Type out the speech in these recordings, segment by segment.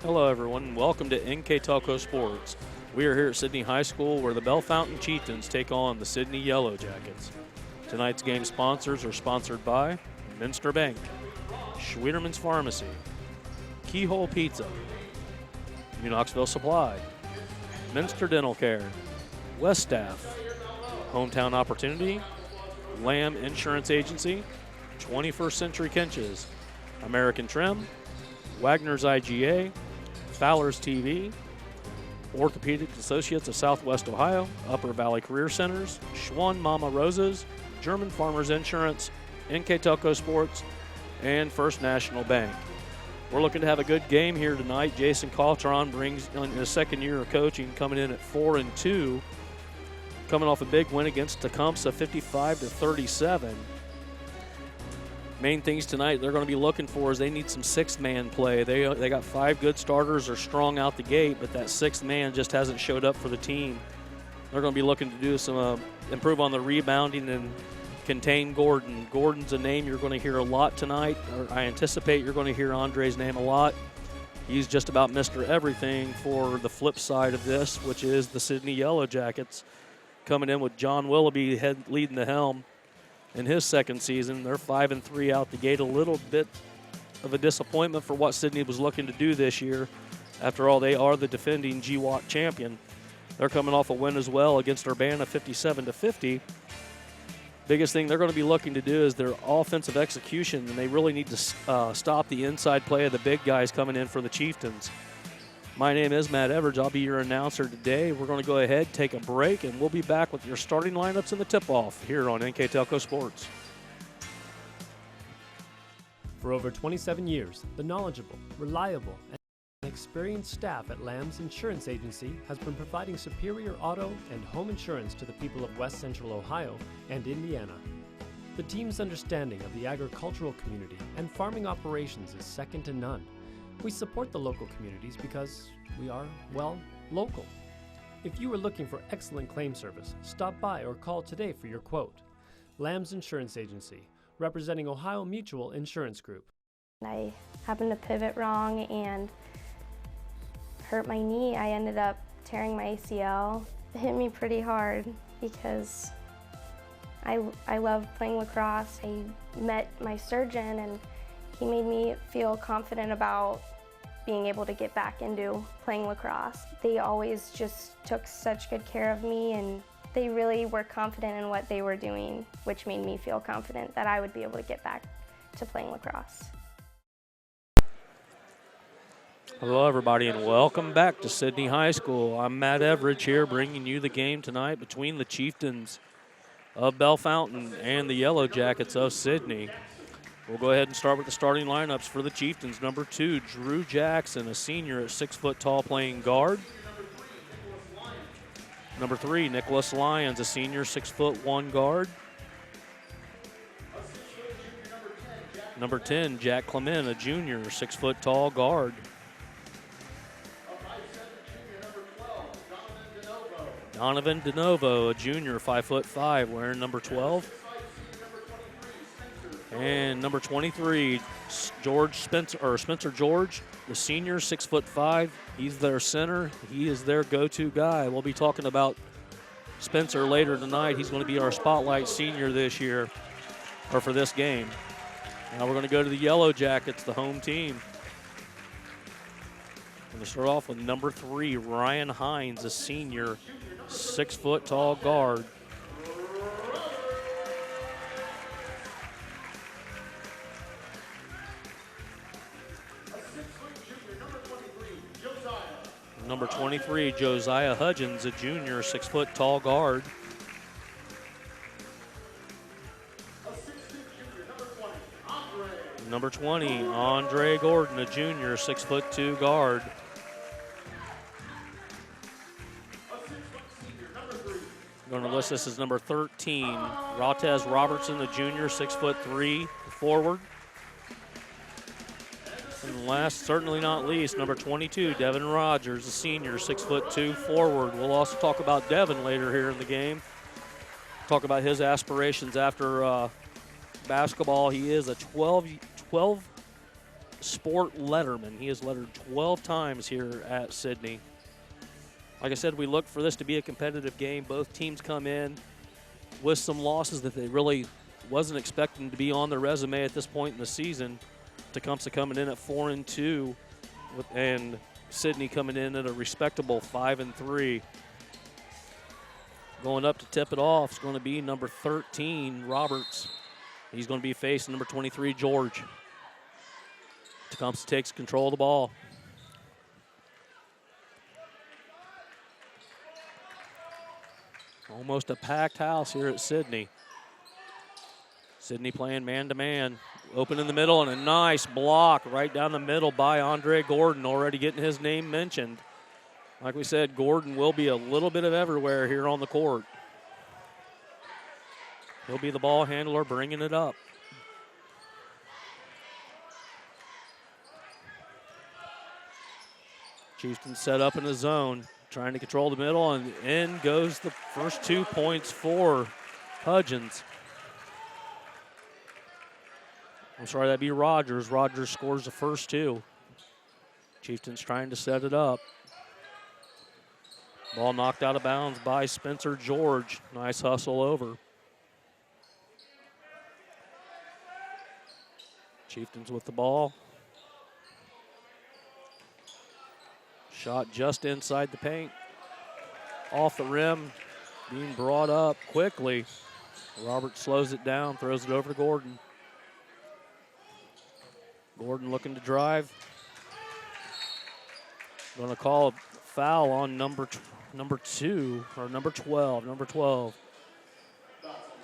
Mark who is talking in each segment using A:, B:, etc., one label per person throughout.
A: Hello, everyone, and welcome to NKTelco Sports. We are here at Sidney High School where the Bellefontaine Chieftains take on the Sidney Yellow Jackets. Tonight's game sponsors are sponsored by Minster Bank, Schwederman's Pharmacy, Keyhole Pizza, Knoxville Supply, Minster Dental Care, West Staff, Hometown Opportunity, Lamb Insurance Agency, 21st Century Kinches, American Trim, Wagner's IGA, Fowler's TV, Orthopedic Associates of Southwest Ohio, Upper Valley Career Centers, Schwann Mama Roses, German Farmers Insurance, NKTelco Sports, and First National Bank. We're looking to have a good game here tonight. Jason Caltron brings in his second year of coaching, coming in at 4-2, coming off a big win against Tecumseh, 55-37. Main things tonight they're going to be looking for is they need some sixth-man play. They got 5 good starters, they're strong out the gate, but that sixth man just hasn't showed up for the team. They're going to be looking to do some improve on the rebounding and contain Gordon. Gordon's a name you're going to hear a lot tonight. I anticipate you're going to hear Andre's name a lot. He's just about Mr. Everything for the flip side of this, which is the Sidney Yellow Jackets coming in with John Willoughby leading the helm. In his second season, they're 5-3 out the gate. A little bit of a disappointment for what Sidney was looking to do this year. After all, they are the defending GWAC champion. They're coming off a win as well against Urbana, 57-50. Biggest thing they're going to be looking to do is their offensive execution, and they really need to stop the inside play of the big guys coming in for the Chieftains. My name is Matt Everidge. I'll be your announcer today. We're going to go ahead, take a break, and we'll be back with your starting lineups and the tip-off here on NKTelco Sports.
B: For over 27 years, the knowledgeable, reliable, and experienced staff at Lamb's Insurance Agency has been providing superior auto and home insurance to the people of West Central Ohio and Indiana. The team's understanding of the agricultural community and farming operations is second to none. We support the local communities because we are, well, local. If you are looking for excellent claim service, stop by or call today for your quote. Lamb's Insurance Agency, representing Ohio Mutual Insurance Group.
C: I happened to pivot wrong and hurt my knee. I ended up tearing my ACL. It hit me pretty hard because I love playing lacrosse. I met my surgeon and he made me feel confident about being able to get back into playing lacrosse. They always just took such good care of me and they really were confident in what they were doing, which made me feel confident that I would be able to get back to playing lacrosse.
A: Hello, everybody, and welcome back to Sidney High School. I'm Matt Everidge here bringing you the game tonight between the Chieftains of Bellefontaine and the Yellow Jackets of Sidney. We'll go ahead and start with the starting lineups for the Chieftains. Number 2, Drew Jackson, a senior at 6 foot tall, playing guard. Number 3, Nicholas Lyons, a senior, 6'1" guard. Number 10, Jack Clement, a junior, 6 foot tall guard. Donovan DeNovo, a junior, 5'5", wearing number 12. And number 23, Spencer George, the senior, 6'5". He's their center. He is their go-to guy. We'll be talking about Spencer later tonight. He's going to be our spotlight senior this year, or for this game. Now we're going to go to the Yellow Jackets, the home team. I'm going to start off with number 3, Ryan Heinz, a senior, 6 foot tall guard. Number 23, Josiah Hudgens, a junior, 6 foot tall guard. Number 20, Andre Gordon, a junior, 6'2" guard. I'm going to list this as number 13, Rotez Robertson, a junior, 6'3" forward. And last, certainly not least, number 22, Devin Rogers, a senior, 6'2" forward. We'll also talk about Devin later here in the game. Talk about his aspirations after basketball. He is a 12 sport letterman. He is lettered 12 times here at Sidney. Like I said, we look for this to be a competitive game. Both teams come in with some losses that they really wasn't expecting to be on their resume at this point in the season. Tecumseh coming in at 4-2, and Sidney coming in at a respectable 5-3. Going up to tip it off is going to be number 13, Roberts. He's going to be facing number 23, George. Tecumseh takes control of the ball. Almost a packed house here at Sidney. Sidney playing man-to-man. Open in the middle, and a nice block right down the middle by Andre Gordon, already getting his name mentioned. Like we said, Gordon will be a little bit of everywhere here on the court. He'll be the ball handler bringing it up. Chieftains set up in the zone, trying to control the middle, and in goes the first 2 points for Hudgens. I'm sorry, that'd be Rogers. Rogers scores the first 2. Chieftains trying to set it up. Ball knocked out of bounds by Spencer George. Nice hustle over. Chieftains with the ball. Shot just inside the paint. Off the rim, being brought up quickly. Robert slows it down, throws it over to Gordon. Gordon looking to drive. Going to call a foul on number 12.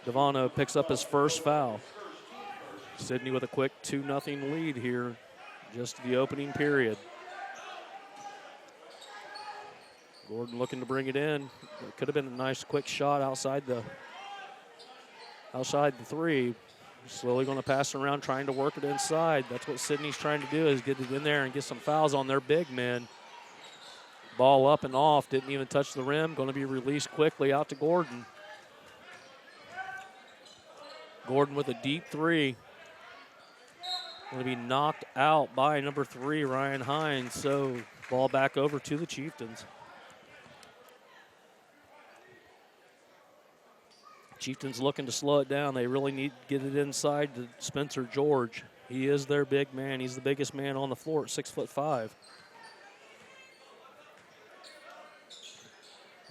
A: Devano picks up his first foul. Sidney with a quick 2-0 lead here, just the opening period. Gordon looking to bring it in. It could have been a nice quick shot outside the three. Slowly going to pass it around, trying to work it inside. That's what Sidney's trying to do, is get it in there and get some fouls on their big men. Ball up and off, didn't even touch the rim. Going to be released quickly out to Gordon. Gordon with a deep three. Going to be knocked out by number 3, Ryan Heinz. So ball back over to the Chieftains. Chieftains looking to slow it down. They really need to get it inside to Spencer George. He is their big man. He's the biggest man on the floor at 6'5".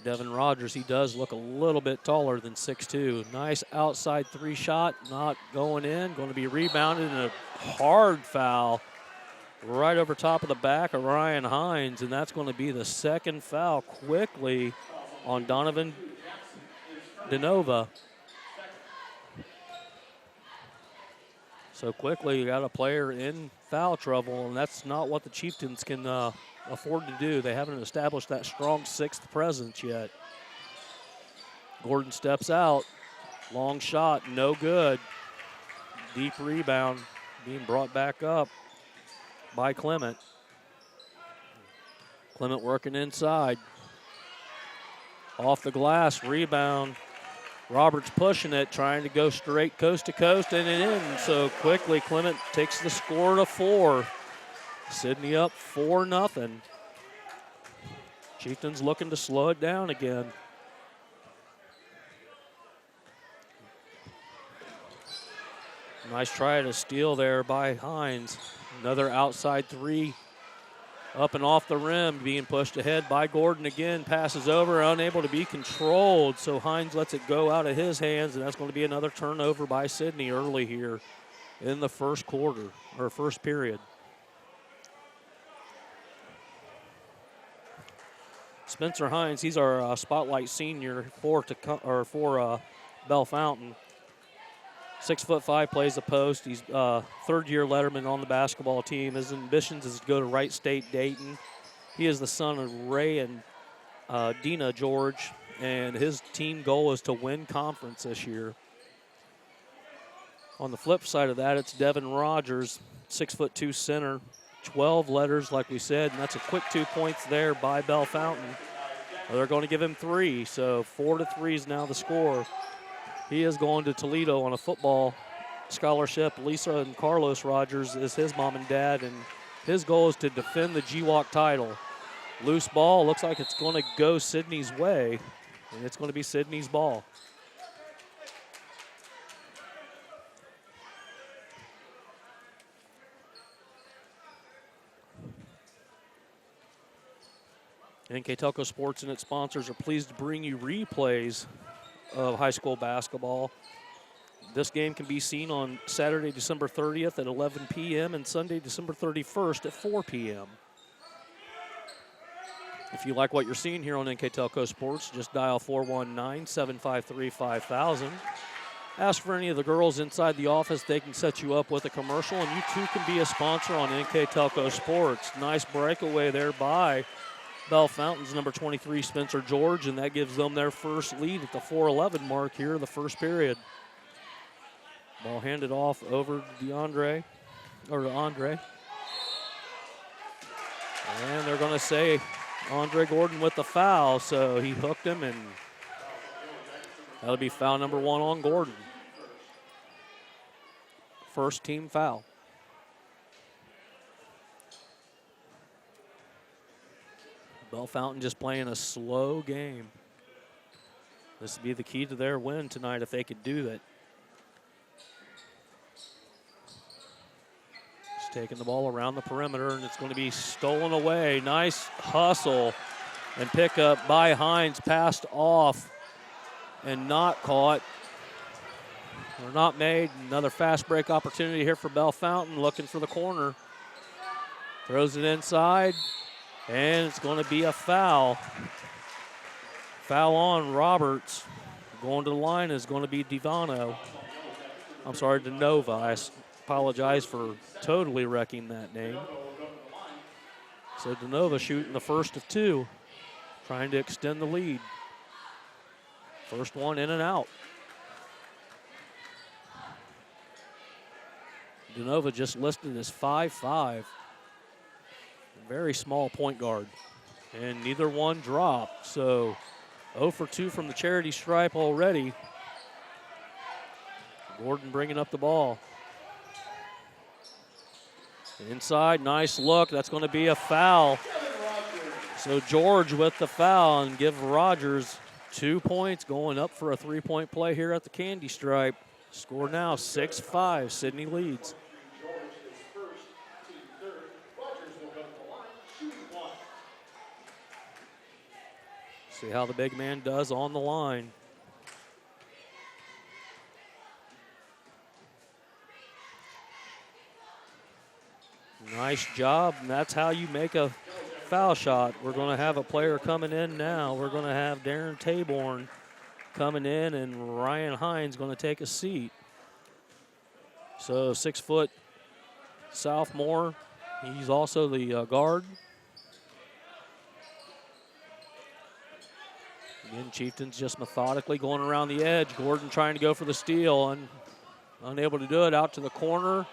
A: Devin Rogers, he does look a little bit taller than 6'2". Nice outside 3 shot, not going in. Going to be rebounded, and a hard foul right over top of the back of Ryan Heinz, and that's going to be the second foul quickly on Donovan DeNova. So quickly, you got a player in foul trouble, and that's not what the Chieftains can afford to do. They haven't established that strong 6th presence yet. Gordon steps out. Long shot, no good. Deep rebound being brought back up by Clement. Clement working inside. Off the glass, rebound. Roberts pushing it, trying to go straight coast to coast, and it in. So quickly, Clement takes the score to 4. Sidney up 4-0. Chieftains looking to slow it down again. Nice try to steal there by Heinz. Another outside 3. Up and off the rim, being pushed ahead by Gordon again. Passes over, unable to be controlled. So Heinz lets it go out of his hands, and that's going to be another turnover by Sidney early here in the first quarter, or first period. Spencer Heinz, he's our spotlight senior for Bellefontaine. 6'5", plays the post. He's third-year letterman on the basketball team. His ambitions is to go to Wright State Dayton. He is the son of Ray and Dina George, and his team goal is to win conference this year. On the flip side of that, it's Devin Rogers, 6'2" center, 12 letters, like we said, and that's a quick 2 points there by Bellefontaine. They're going to give him 3, so 4-3 is now the score. He is going to Toledo on a football scholarship, Lisa and Carlos Rogers, is his mom and dad, and his goal is to defend the GWAC title. Loose ball, looks like it's going to go Sidney's way, and it's going to be Sidney's ball. NKTelco Sports and its sponsors are pleased to bring you replays of high school basketball. This game can be seen on Saturday, December 30th at 11 p.m. and Sunday, December 31st at 4 p.m. If you like what you're seeing here on NKTelco Sports, just dial 419-753-5000. Ask for any of the girls inside the office. They can set you up with a commercial, and you too can be a sponsor on NKTelco Sports. Nice breakaway there by Bellefontaine's number 23, Spencer George, and that gives them their first lead at the 4:11 mark here in the first period. Ball handed off over to Andre. And they're going to say Andre Gordon with the foul, so he hooked him, and that'll be foul number 1 on Gordon. First team foul. Bellefontaine just playing a slow game. This would be the key to their win tonight if they could do that. Just taking the ball around the perimeter, and it's going to be stolen away. Nice hustle and pick up by Heinz, passed off and not caught. Or not made. Another fast break opportunity here for Bellefontaine, looking for the corner. Throws it inside. And it's going to be a foul. Foul on Roberts. Going to the line is going to be DeNova. I apologize for totally wrecking that name. So DeNova shooting the first of 2, trying to extend the lead. First one in and out. DeNova just listed as 5'5". Very small point guard. And neither one dropped. So 0 for 2 from the charity stripe already. Gordon bringing up the ball. Inside, nice look. That's going to be a foul. So George with the foul, and give Rogers 2 points, going up for a 3-point play here at the candy stripe. Score now 6-5. Sidney leads. See how the big man does on the line. Nice job, and that's how you make a foul shot. We're going to have a player coming in now. We're going to have Darren Taborn coming in, and Ryan Heinz going to take a seat. So 6-foot sophomore. He's also the guard. Again, Chieftains just methodically going around the edge. Gordon trying to go for the steal and unable to do it. Out to the corner.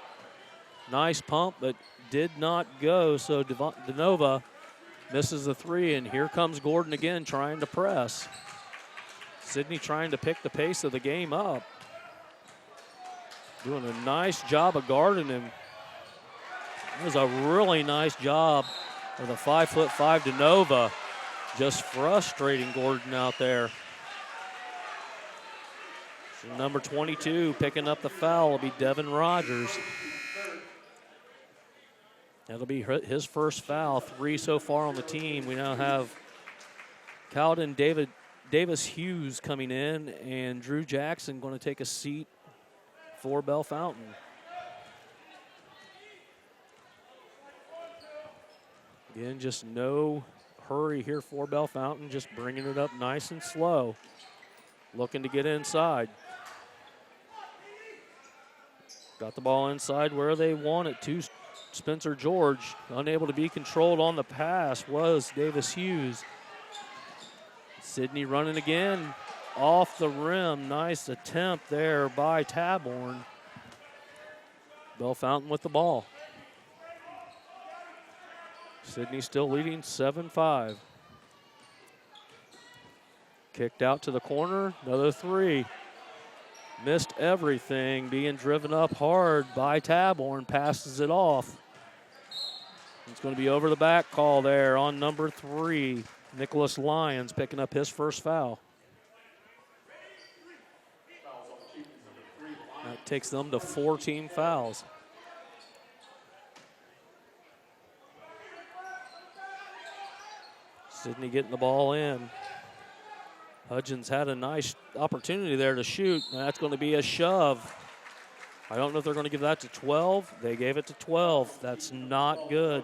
A: Nice pump, but did not go. So DeNova misses the 3, and here comes Gordon again trying to press. Sidney trying to pick the pace of the game up. Doing a nice job of guarding him. It was a really nice job of the 5'5" DeNova. Just frustrating Gordon out there. So number 22 picking up the foul will be Devin Rogers. That'll be his first foul, 3 so far on the team. We now have Cowden Davis Hughes coming in, and Drew Jackson going to take a seat for Bellefontaine. Again, just no hurry here for Bellefontaine, just bringing it up nice and slow. Looking to get inside. Got the ball inside where they want it to Spencer George. Unable to be controlled on the pass was Davis Hughes. Sidney running again off the rim. Nice attempt there by Taborn. Bellefontaine with the ball. Sidney still leading 7-5. Kicked out to the corner, another 3. Missed everything, being driven up hard by Taborn, passes it off. It's going to be over the back call there on number 3. Nicholas Lyons picking up his first foul. That takes them to 14 fouls. Sidney getting the ball in. Hudgens had a nice opportunity there to shoot, and that's going to be a shove. I don't know if they're going to give that to 12. They gave it to 12. That's not good.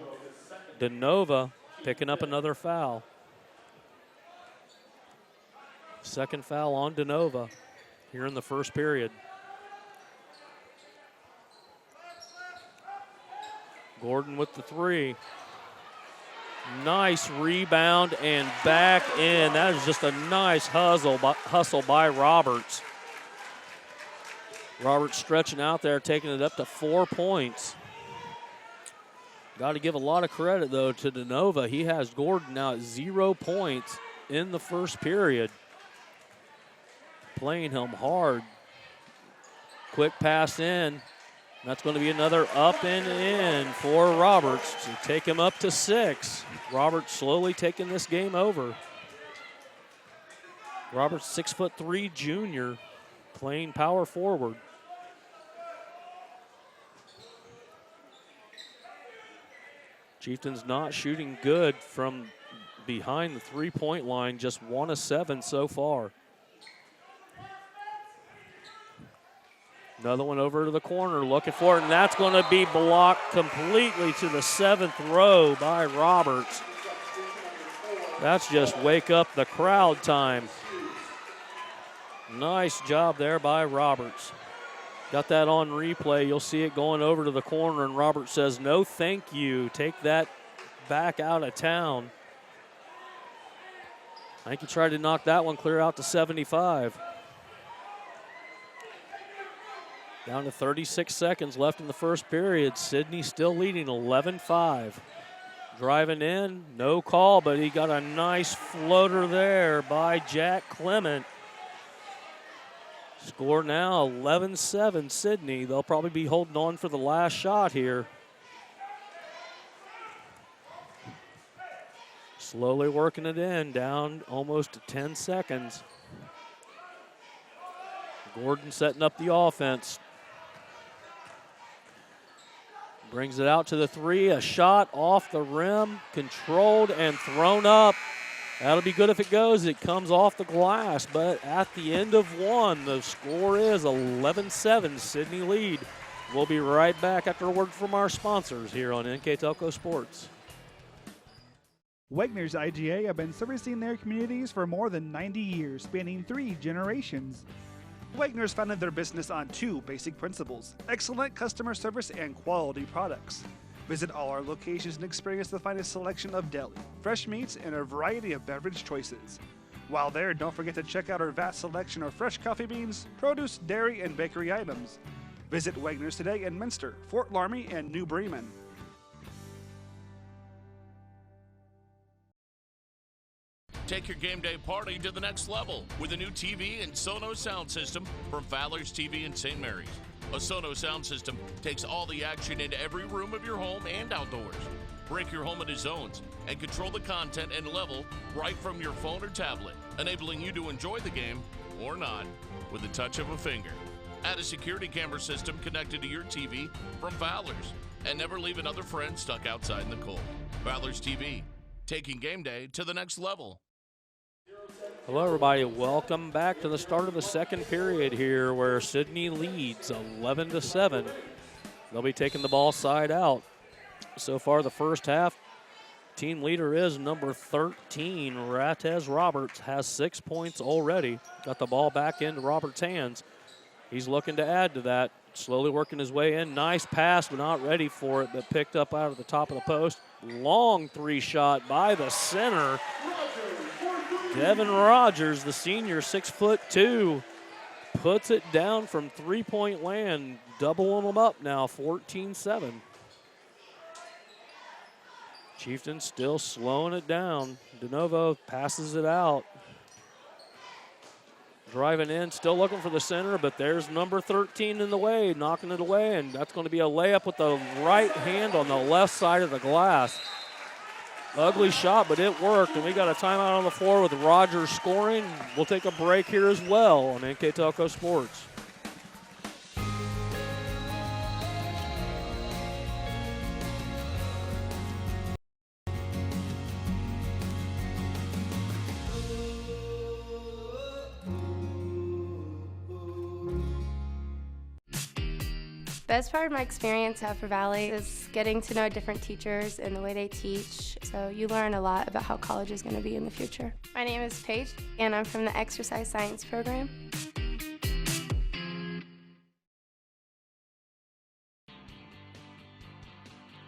A: DeNova picking up another foul. Second foul on DeNova here in the first period. Gordon with the 3. Nice rebound and back in. That is just a nice hustle by Roberts. Roberts stretching out there, taking it up to 4 points. Got to give a lot of credit, though, to DeNova. He has Gordon now at 0 points in the first period. Playing him hard. Quick pass in. That's going to be another up and in for Roberts to take him up to 6. Roberts slowly taking this game over. Roberts, 6'3" junior, playing power forward. Chieftains not shooting good from behind the 3-point line, just 1 of 7 so far. Another one over to the corner, looking for it, and that's going to be blocked completely to the 7th row by Roberts. That's just wake up the crowd time. Nice job there by Roberts. Got that on replay. You'll see it going over to the corner, and Roberts says, no thank you. Take that back out of town. I think he tried to knock that one clear out to 75. Down to 36 seconds left in the first period. Sidney still leading 11-5. Driving in, no call, but he got a nice floater there by Jack Clement. Score now 11-7 Sidney. They'll probably be holding on for the last shot here. Slowly working it in, down almost to 10 seconds. Gordon setting up the offense. Brings it out to the 3, a shot off the rim, controlled and thrown up. That'll be good if it goes. It comes off the glass, but at the end of 1, the score is 11-7, Sidney lead. We'll be right back after a word from our sponsors here on NKTelco Sports.
D: Wegner's IGA have been servicing their communities for more than 90 years, spanning 3 generations. Wegner's founded their business on 2 basic principles: excellent customer service and quality products. Visit all our locations and experience the finest selection of deli, fresh meats, and a variety of beverage choices. While there, don't forget to check out our vast selection of fresh coffee beans, produce, dairy, and bakery items. Visit Wegner's today in Minster, Fort Laramie, and New Bremen.
E: Take your game day party to the next level with a new TV and Sonos sound system from Fowler's TV in St. Mary's. A Sonos sound system takes all the action into every room of your home and outdoors. Break your home into zones and control the content and level right from your phone or tablet, enabling you to enjoy the game, or not, with the touch of a finger. Add a security camera system connected to your TV from Fowler's, and never leave another friend stuck outside in the cold. Fowler's TV, taking game day to the next level.
A: Hello, everybody. Welcome back to the start of the second period here where Sidney leads 11-7. They'll be taking the ball side out. So far, the first half, team leader is number 13, Ratez Roberts, has 6 points already. Got the ball back into Roberts' hands. He's looking to add to that, slowly working his way in. Nice pass, but not ready for it, but picked up out of the top of the post. Long 3 shot by the center. Devin Rogers, the senior, 6'2", puts it down from 3-point land, doubling them up now, 14-7. Chieftain still slowing it down. DeNovo passes it out. Driving in, still looking for the center, but there's number 13 in the way, knocking it away, and that's going to be a layup with the right hand on the left side of the glass. Ugly shot, but it worked, and we got a timeout on the floor with Rogers scoring. We'll take a break here as well on NKTelco Sports.
C: Best part of my experience at Upper Valley is getting to know different teachers and the way they teach. So you learn a lot about how college is going to be in the future. My name is Paige, and I'm from the Exercise Science program.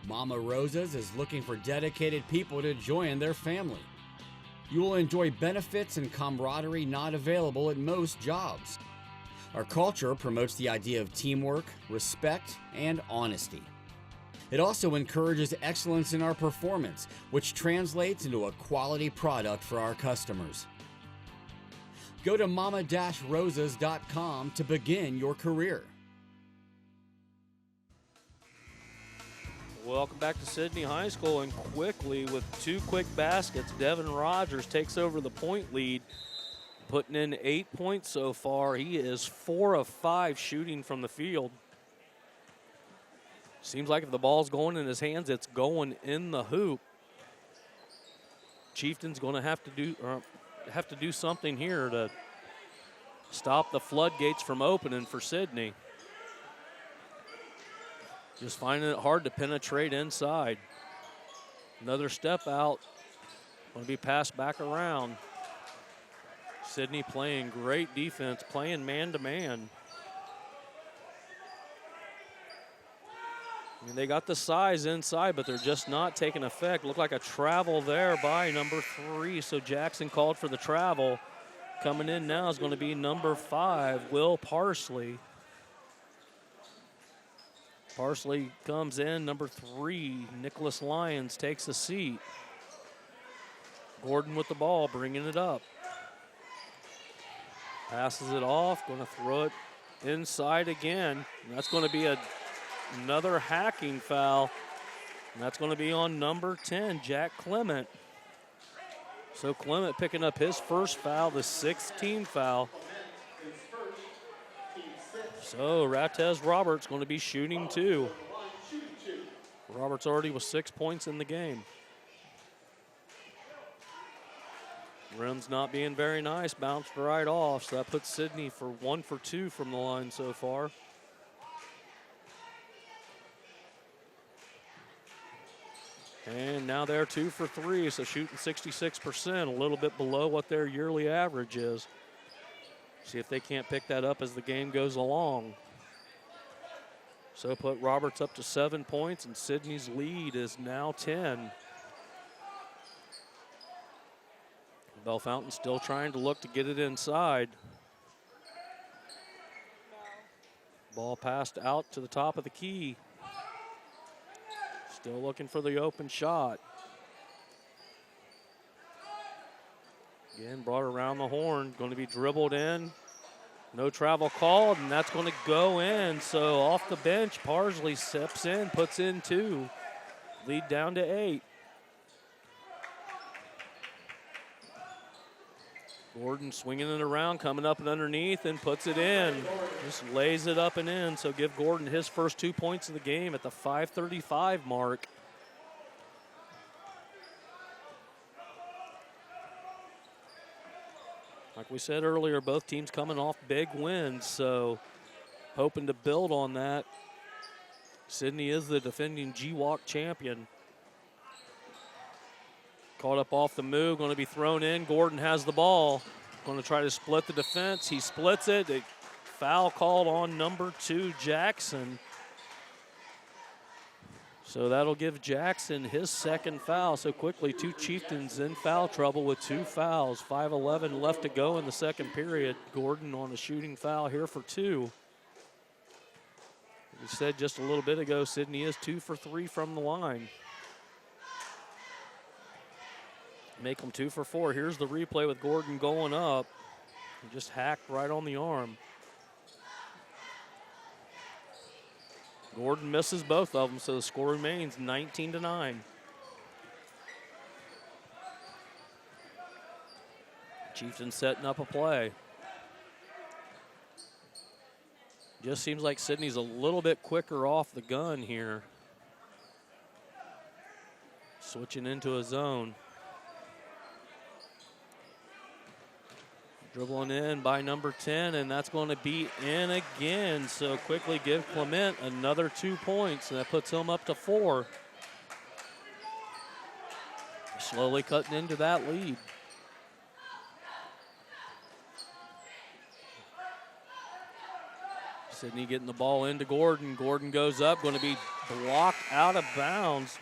F: Mama Rosa's is looking for dedicated people to join their family. You will enjoy benefits and camaraderie not available at most jobs. Our culture promotes the idea of teamwork, respect, and honesty. It also encourages excellence in our performance, which translates into a quality product for our customers. Go to mama-rosas.com to begin your career.
A: Welcome back to Sidney High School, and quickly with 2 quick baskets, Devin Rogers takes over the point lead, putting in 8 points so far. He is 4 of 5 shooting from the field. Seems like if the ball's going in his hands, it's going in the hoop. Chieftain's going to have to do something here to stop the floodgates from opening for Sidney. Just finding it hard to penetrate inside. Another step out. Going to be passed back around. Sidney playing great defense, playing man-to-man. I mean, they got the size inside, but they're just not taking effect. Looked like a travel there by number 3, so Jackson called for the travel. Coming in now is going to be number 5, Will Parsley. Parsley comes in, number 3, Nicholas Lyons takes a seat. Gordon with the ball, bringing it up. Passes it off, going to throw it inside again. And that's going to be another hacking foul. And that's going to be on number 10, Jack Clement. So Clement picking up his first foul, the 6th team foul. So Ratez Roberts going to be shooting 2. Roberts already with 6 points in the game. Rim's not being very nice, bounced right off, so that puts Sidney for 1 for 2 from the line so far. And now they're 2 for 3, so shooting 66%, a little bit below what their yearly average is. See if they can't pick that up as the game goes along. So put Roberts up to 7 points, and Sidney's lead is now 10. Bellefontaine still trying to look to get it inside. Ball passed out to the top of the key. Still looking for the open shot. Again, brought around the horn. Going to be dribbled in. No travel called, and that's going to go in. So off the bench, Parsley steps in, puts in 2. Lead down to 8. Gordon swinging it around, coming up and underneath, and puts it in. Just lays it up and in. So give Gordon his first 2 points of the game at the 5:35 mark. Like we said earlier, both teams coming off big wins, so hoping to build on that. Sidney is the defending GWAC champion. Caught up off the move, going to be thrown in. Gordon has the ball. Going to try to split the defense. He splits it. A foul called on number 2, Jackson. So that'll give Jackson his 2nd foul. So quickly, 2 Chieftains in foul trouble with 2 fouls. 5:11 left to go in the second period. Gordon on a shooting foul here for 2. We said just a little bit ago, Sidney is 2 for 3 from the line. Make them 2 for 4. Here's the replay with Gordon going up. Just hacked right on the arm. Gordon misses both of them, so the score remains 19-9. Chieftain setting up a play. Just seems like Sidney's a little bit quicker off the gun here. Switching into a zone. Dribbling in by number 10, and that's going to be in again. So quickly give Clement another 2 points, and that puts him up to 4. Slowly cutting into that lead. Sidney getting the ball into Gordon. Gordon goes up, going to be blocked out of bounds.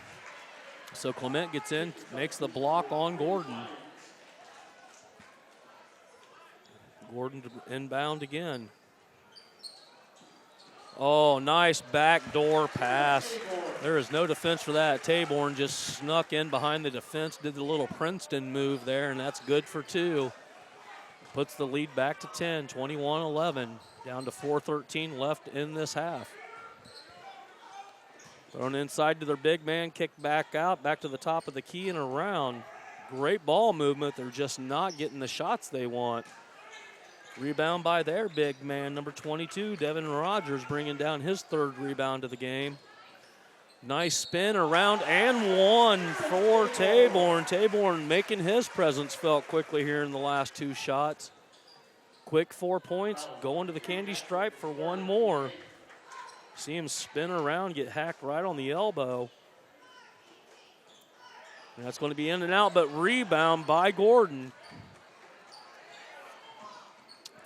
A: So Clement gets in, makes the block on Gordon. Gordon inbound again. Oh, nice backdoor pass. There is no defense for that. Taborn just snuck in behind the defense, did the little Princeton move there, and that's good for 2. Puts the lead back to 10, 21-11. Down to 4:13 left in this half. Thrown inside to their big man, kicked back out, back to the top of the key and around. Great ball movement. They're just not getting the shots they want. Rebound by their big man, number 22, Devin Rogers, bringing down his 3rd rebound of the game. Nice spin around and 1 for Taborn. Taborn making his presence felt quickly here in the last 2 shots. Quick 4 points, going to the candy stripe for 1 more. See him spin around, get hacked right on the elbow. And that's going to be in and out, but rebound by Gordon.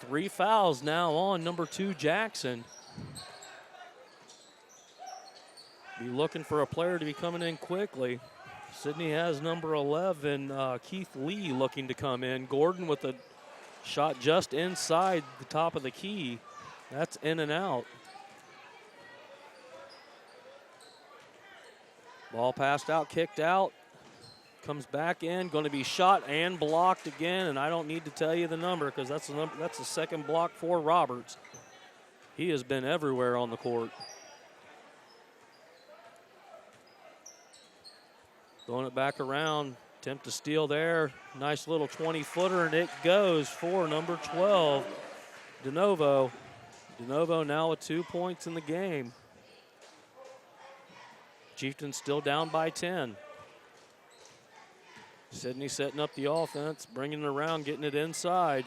A: 3 fouls now on number 2, Jackson. Be looking for a player to be coming in quickly. Sidney has number 11, Keith Lee, looking to come in. Gordon with a shot just inside the top of the key. That's in and out. Ball passed out, kicked out. Comes back in, going to be shot and blocked again, and I don't need to tell you the number because that's the 2nd block for Roberts. He has been everywhere on the court. Throwing it back around, attempt to steal there. Nice little 20-footer, and it goes for number 12, DeNovo. DeNovo now with 2 points in the game. Chieftain still down by 10. Sidney setting up the offense, bringing it around, getting it inside.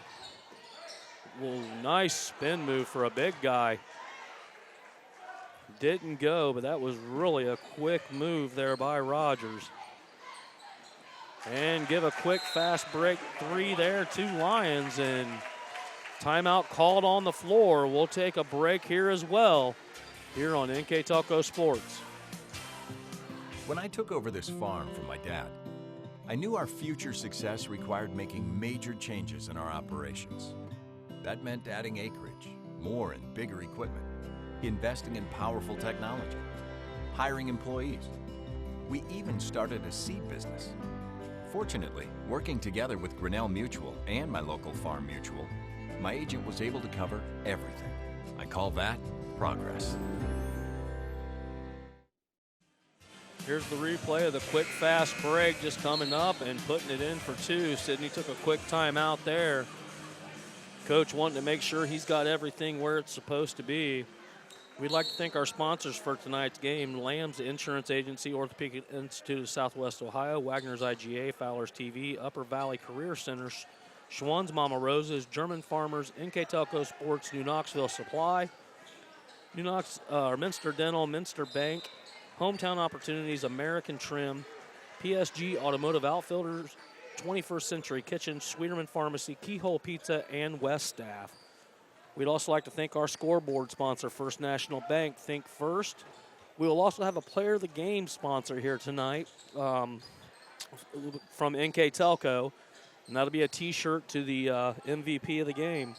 A: Well, nice spin move for a big guy. Didn't go, but that was really a quick move there by Rogers. And give a quick fast break 3 there to Lions, and timeout called on the floor. We'll take a break here as well, here on NKTelco Sports.
G: When I took over this farm from my dad, I knew our future success required making major changes in our operations. That meant adding acreage, more and bigger equipment, investing in powerful technology, hiring employees. We even started a seed business. Fortunately, working together with Grinnell Mutual and my local farm mutual, my agent was able to cover everything. I call that progress.
A: Here's the replay of the quick fast break just coming up and putting it in for 2. Sidney took a quick timeout there. Coach wanting to make sure he's got everything where it's supposed to be. We'd like to thank our sponsors for tonight's game: Lamb's Insurance Agency, Orthopedic Institute of Southwest Ohio, Wagner's IGA, Fowler's TV, Upper Valley Career Centers, Schwann's Mama Rosa's, German Farmers, NKTelco Sports, New Knoxville Supply, Minster Dental, Minster Bank, Hometown Opportunities, American Trim, PSG Automotive Outfitters, 21st Century Kitchen, Sweeterman Pharmacy, Keyhole Pizza, and West Staff. We'd also like to thank our scoreboard sponsor, First National Bank. Think First. We will also have a Player of the Game sponsor here tonight from NKTelco, and that'll be a T-shirt to the MVP of the game.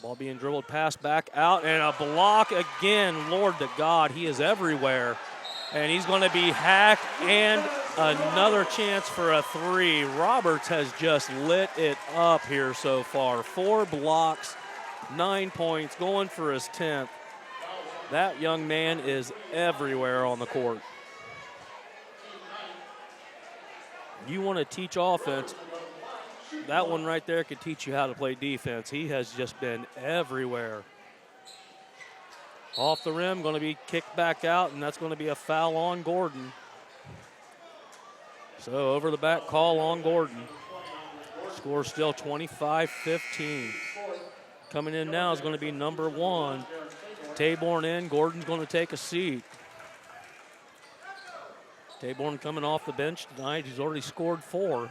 A: Ball being dribbled, pass back out, and a block again. Lord to God, he is everywhere. And he's going to be hacked and Another chance for a three. Roberts has just lit it up here so far. 4 blocks, 9 points, going for his 10th. That young man is everywhere on the court. You want to teach offense, that one right there could teach you how to play defense. He has just been everywhere. Off the rim, going to be kicked back out, and that's going to be a foul on Gordon. So over the back call on Gordon. Score still 25-15. Coming in now is going to be number 1. Taborn in, Gordon's going to take a seat. Taborn coming off the bench tonight. He's already scored 4.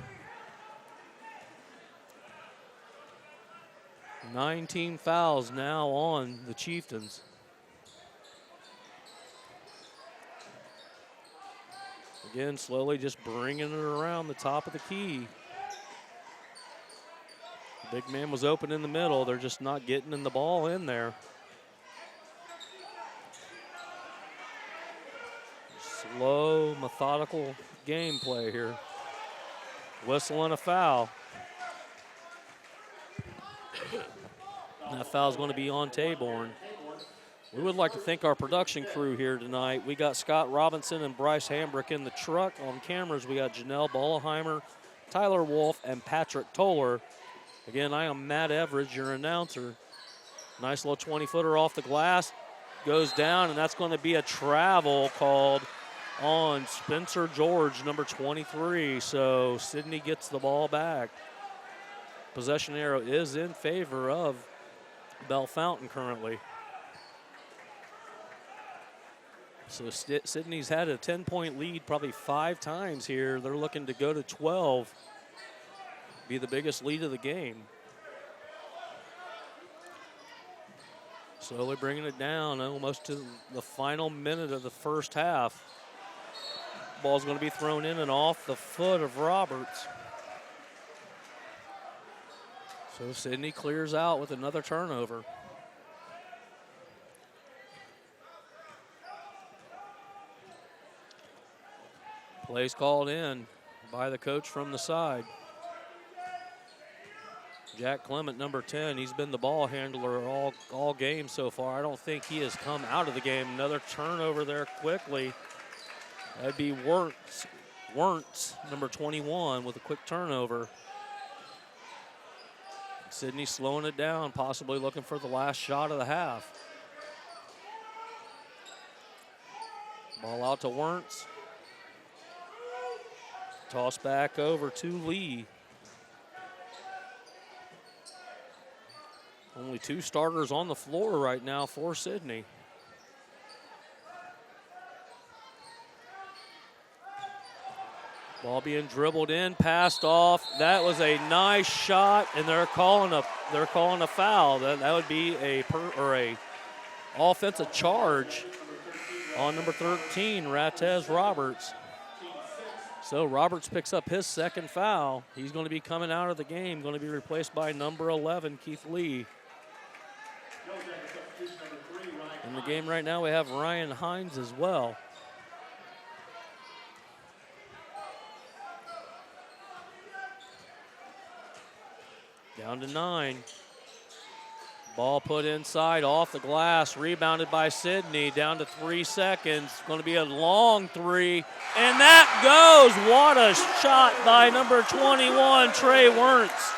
A: 19 fouls now on the Chieftains. Again, slowly just bringing it around the top of the key. The big man was open in the middle. They're just not getting the ball in there. Slow, methodical gameplay here. Whistle and a foul. And that foul is going to be on Taborn. We would like to thank our production crew here tonight. We got Scott Robinson and Bryce Hambrick in the truck. On cameras, we got Janelle Bolleheimer, Tyler Wolf, and Patrick Toller. Again, I am Matt Everidge, your announcer. Nice little 20-footer off the glass. Goes down, and that's going to be a travel called on Spencer George, number 23. So Sidney gets the ball back. Possession arrow is in favor of Bellefontaine currently. So Sidney's had a 10-point lead probably 5 times here. They're looking to go to 12. Be the biggest lead of the game. Slowly bringing it down almost to the final minute of the first half. Ball's going to be thrown in and off the foot of Roberts. So Sidney clears out with another turnover. Plays called in by the coach from the side. Jack Clement, number 10, he's been the ball handler all game so far. I don't think he has come out of the game. Another turnover there quickly. That'd be Wernz, number 21, with a quick turnover. Sidney slowing it down, possibly looking for the last shot of the half. Ball out to Wernz. Toss back over to Lee. Only 2 starters on the floor right now for Sidney. Ball being dribbled in, passed off. That was a nice shot, and they're calling a foul. That would be a offensive charge on number 13, Ratez Roberts. So Roberts picks up his 2nd foul. He's going to be coming out of the game, going to be replaced by number 11, Keith Lee. In the game right now, we have Ryan Heinz as well. Down to 9. Ball put inside, off the glass, rebounded by Sidney, down to 3 seconds. Going to be a long 3, and that goes. What a shot by number 21, Trey Wernz,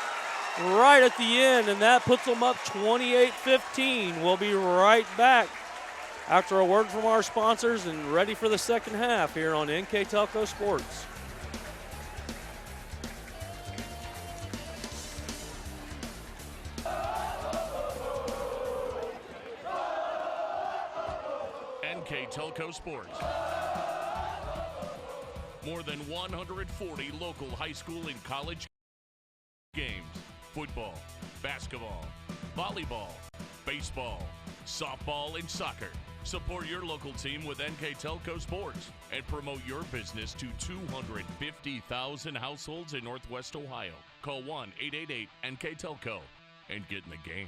A: right at the end, and that puts them up 28-15. We'll be right back after a word from our sponsors and ready for the second half here on NKTelco Sports.
E: NKTelco Sports. More than 140 local high school and college games. Football, basketball, volleyball, baseball, softball, and soccer. Support your local team with NKTelco Sports and promote your business to 250,000 households in Northwest Ohio. Call 1-888-NKTelco and get in the game.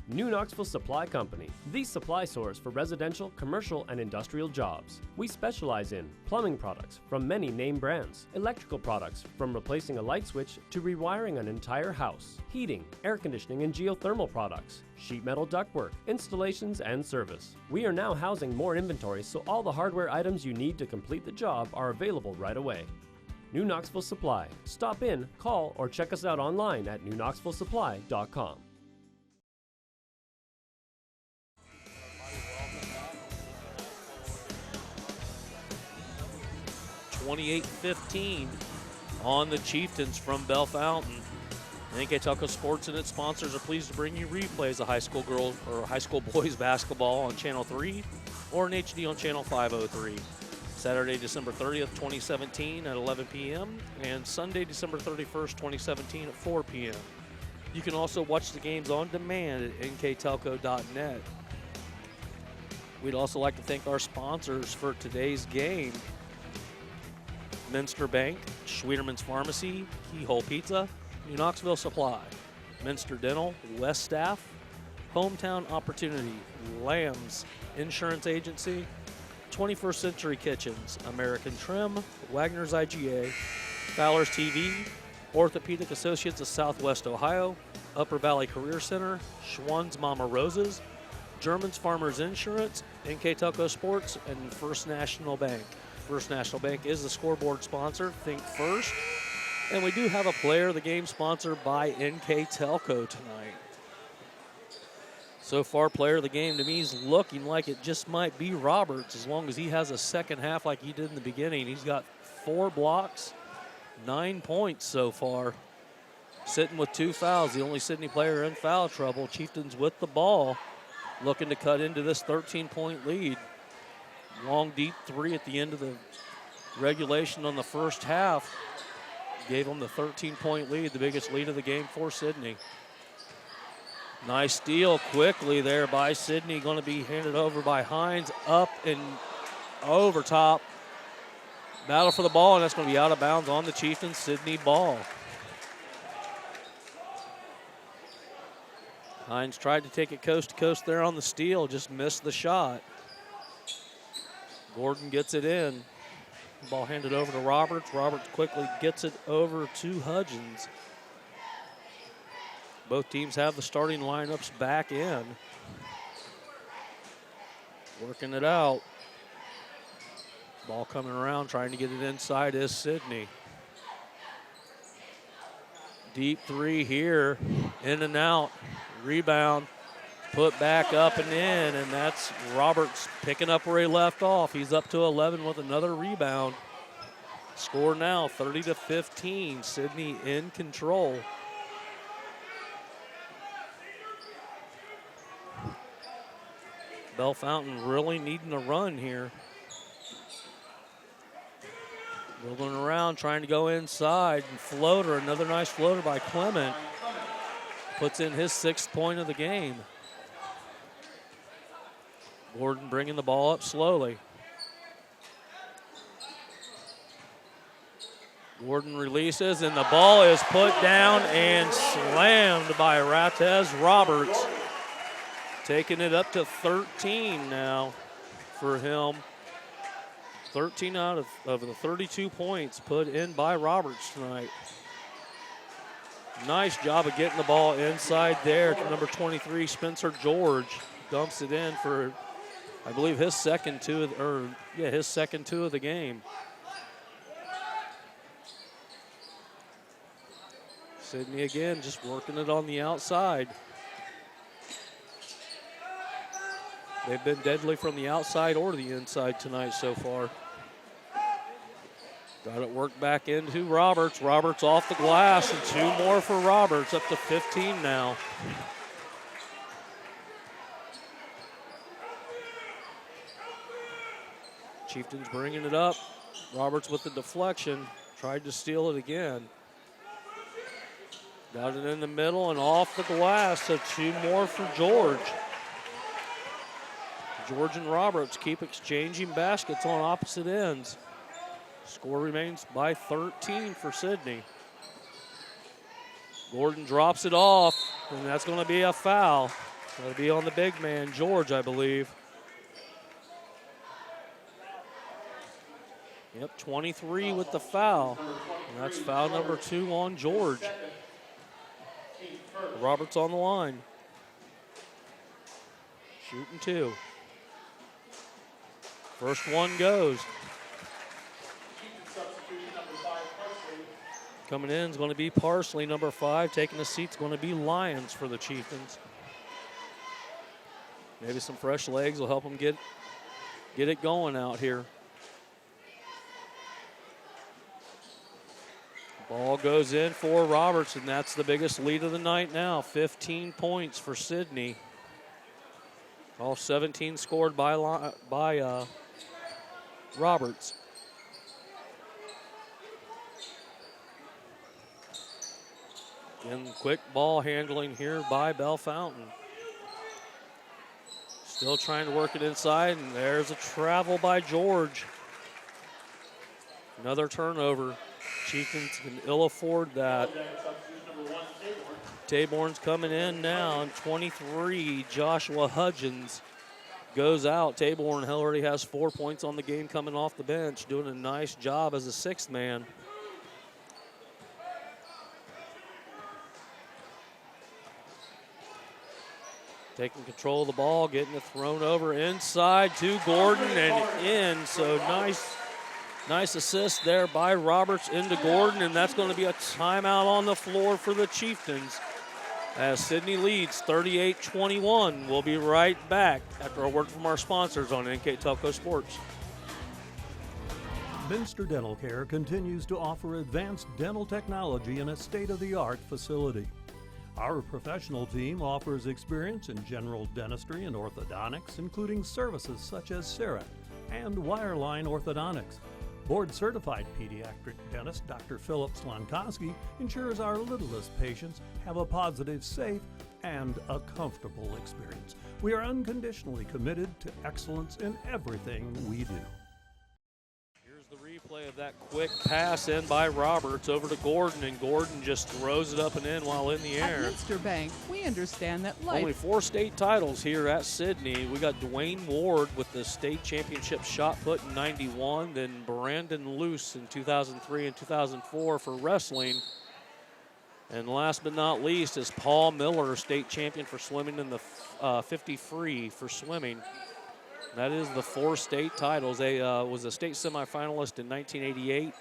B: New Knoxville Supply Company, the supply source for residential, commercial, and industrial jobs. We specialize in plumbing products from many name brands, electrical products from replacing a light switch to rewiring an entire house, heating, air conditioning, and geothermal products, sheet metal ductwork, installations, and service. We are now housing more inventory, so all the hardware items you need to complete the job are available right away. New Knoxville Supply. Stop in, call, or check us out online at newknoxvillesupply.com.
A: 28-15 on the Chieftains from Bellefontaine. NKTelco Sports and its sponsors are pleased to bring you replays of high school girls or high school boys basketball on Channel 3 or in HD on Channel 503. Saturday, December 30th, 2017 at 11 p.m. and Sunday, December 31st, 2017 at 4 p.m. You can also watch the games on demand at nktelco.net. We'd also like to thank our sponsors for today's game: Minster Bank, Schwieterman's Pharmacy, Keyhole Pizza, New Knoxville Supply, Minster Dental, West Staff, Hometown Opportunity, Lamb's Insurance Agency, 21st Century Kitchens, American Trim, Wagner's IGA, Fowler's TV, Orthopedic Associates of Southwest Ohio, Upper Valley Career Center, Schwann's Mama Roses, German's Farmers Insurance, NKTelco Sports, and First National Bank. First National Bank is the scoreboard sponsor, Think First. And we do have a player of the game sponsored by NKTelco tonight. So far, player of the game to me is looking like it just might be Roberts, as long as he has a second half like he did in the beginning. He's got 4 blocks, 9 points so far. Sitting with 2 fouls, the only Sidney player in foul trouble. Chieftains with the ball, looking to cut into this 13-point lead. Long, deep three at the end of the regulation on the first half gave them the 13-point lead, the biggest lead of the game for Sidney. Nice steal quickly there by Sidney, going to be handed over by Heinz, up and over top. Battle for the ball, and that's going to be out of bounds on the Chieftains. Sidney ball. Heinz tried to take it coast to coast there on the steal, just missed the shot. Gordon gets it in. Ball handed over to Roberts. Roberts quickly gets it over to Hudgens. Both teams have the starting lineups back in. Working it out. Ball coming around, trying to get it inside is Sidney. Deep three here, in and out. Rebound, put back up and in, and that's Roberts picking up where he left off. He's up to 11 with another rebound. Score now 30-15. Sidney in control. Bellefontaine really needing a run here. Building around, trying to go inside. And floater, another nice floater by Clement. Puts in his 6th point of the game. Gordon bringing the ball up slowly. Gordon releases, and the ball is put down and slammed by Ratez Roberts. Taking it up to 13 now for him. 13 out of the 32 points put in by Roberts tonight. Nice job of getting the ball inside there to number 23, Spencer George. Dumps it in for, I believe, his second two of the game. Sidney again just working it on the outside. They've been deadly from the outside or the inside tonight so far. Got it worked back into Roberts. Roberts off the glass, and 2 more for Roberts, up to 15 now. Chieftains bringing it up. Roberts with the deflection, tried to steal it again. Got it in the middle and off the glass, so 2 more for George. George and Roberts keep exchanging baskets on opposite ends. Score remains by 13 for Sidney. Gordon drops it off, and that's going to be a foul. That'll be on the big man, George, I believe. Yep, 23 with the foul. And that's foul number 2 on George. Roberts on the line. Shooting 2. First one goes. Coming in is going to be Parsley, number 5. Taking the seat's going to be Lyons for the Chieftains. Maybe some fresh legs will help them get it going out here. Ball goes in for Roberts, and that's the biggest lead of the night now. 15 points for Sidney. All 17 scored by Roberts. Again, quick ball handling here by Bellefontaine. Still trying to work it inside, and there's a travel by George. Another turnover. Chieftains can ill afford that. Taborn's coming in now, and 23, Joshua Hudgens goes out. Taborn already has 4 points on the game coming off the bench, doing a nice job as a 6th man. Taking control of the ball, getting it thrown over inside to Gordon and in. So nice assist there by Roberts into Gordon, and that's going to be a timeout on the floor for the Chieftains as Sidney leads 38-21. We'll be right back after a word from our sponsors on NKTelco Sports.
H: Minster Dental Care continues to offer advanced dental technology in a state-of-the-art facility. Our professional team offers experience in general dentistry and orthodontics, including services such as CEREC and wireline orthodontics. Board-certified pediatric dentist Dr. Philip Slonkowski ensures our littlest patients have a positive, safe, and a comfortable experience. We are unconditionally committed to excellence in everything we do.
A: Here's the replay of that quick pass in by Roberts over to Gordon, and Gordon just throws it up and in while in the air.
I: At Minster Bank, we understand that life...
A: Only 4 state titles here at Sidney. We got Dwayne Ward with the state championship shot put in 91, then Brandon Luce in 2003 and 2004 for wrestling. And last but not least is Paul Miller, state champion for swimming in the 50 free for swimming. That is the 4 state titles. They was a state semifinalist in 1988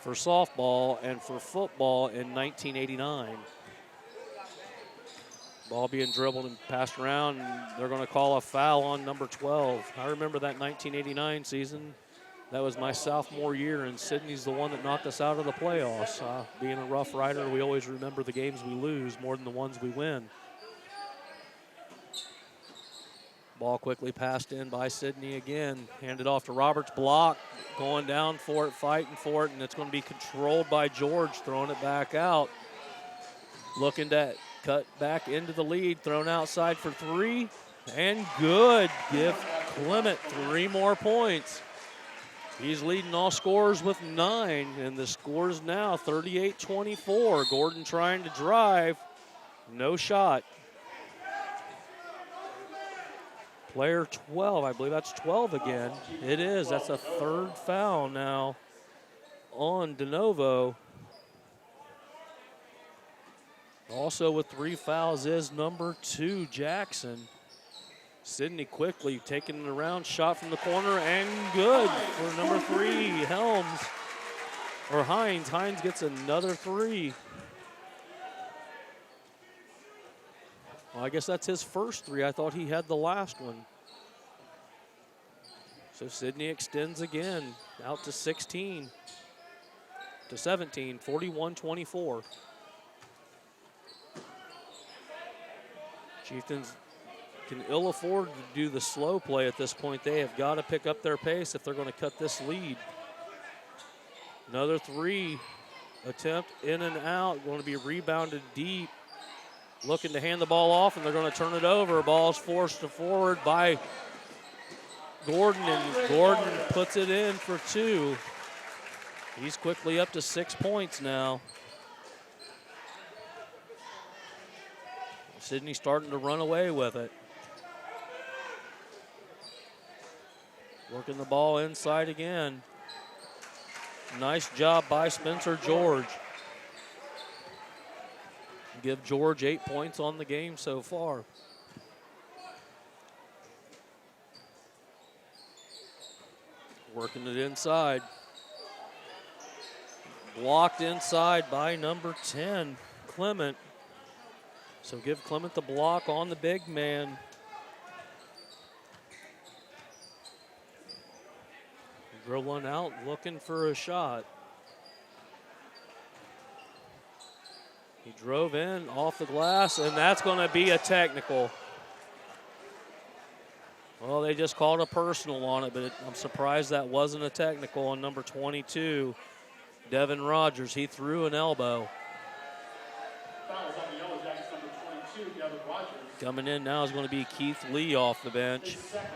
A: for softball and for football in 1989. Ball being dribbled and passed around, and they're going to call a foul on number 12. I remember that 1989 season. That was my sophomore year, and Sidney's the one that knocked us out of the playoffs. Being a Rough Rider, we always remember the games we lose more than the ones we win. Ball quickly passed in by Sidney again. Handed off to Roberts, block, going down for it, fighting for it, and it's going to be controlled by George, throwing it back out. Looking to cut back into the lead, thrown outside for 3, and good. Give Clement 3 more points. He's leading all scorers with 9, and the score is now 38-24. Gordon trying to drive, no shot. Player 12, I believe that's 12 again. It is, that's a 3rd foul now on DeNovo. Also with 3 fouls is number 2, Jackson. Sidney quickly taking it around, shot from the corner, and good for number 3, Helms, or Heinz. Heinz gets another 3. Well, I guess that's his first 3. I thought he had the last one. So Sidney extends again, out to 16, to 17, 41-24. Chieftains can ill afford to do the slow play at this point. They have got to pick up their pace if they're going to cut this lead. Another 3 attempt in and out, going to be rebounded deep. Looking to hand the ball off, and they're going to turn it over. Ball's forced forward by Gordon, and Gordon puts it in for 2. He's quickly up to 6 points now. Sidney starting to run away with it. Working the ball inside again. Nice job by Spencer George. Give George 8 points on the game so far. Working it inside. Blocked inside by number 10, Clement. So give Clement the block on the big man. Dribbling out, looking for a shot. He drove in off the glass, and that's going to be a technical. Well, they just called a personal on it, but I'm surprised that wasn't a technical on number 22, Devin Rogers. He threw an elbow.
B: Fouls on the Yellow Jackets, number 22, Devin Rogers.
A: Coming in now is going to be Keith Lee off the bench.
B: His second.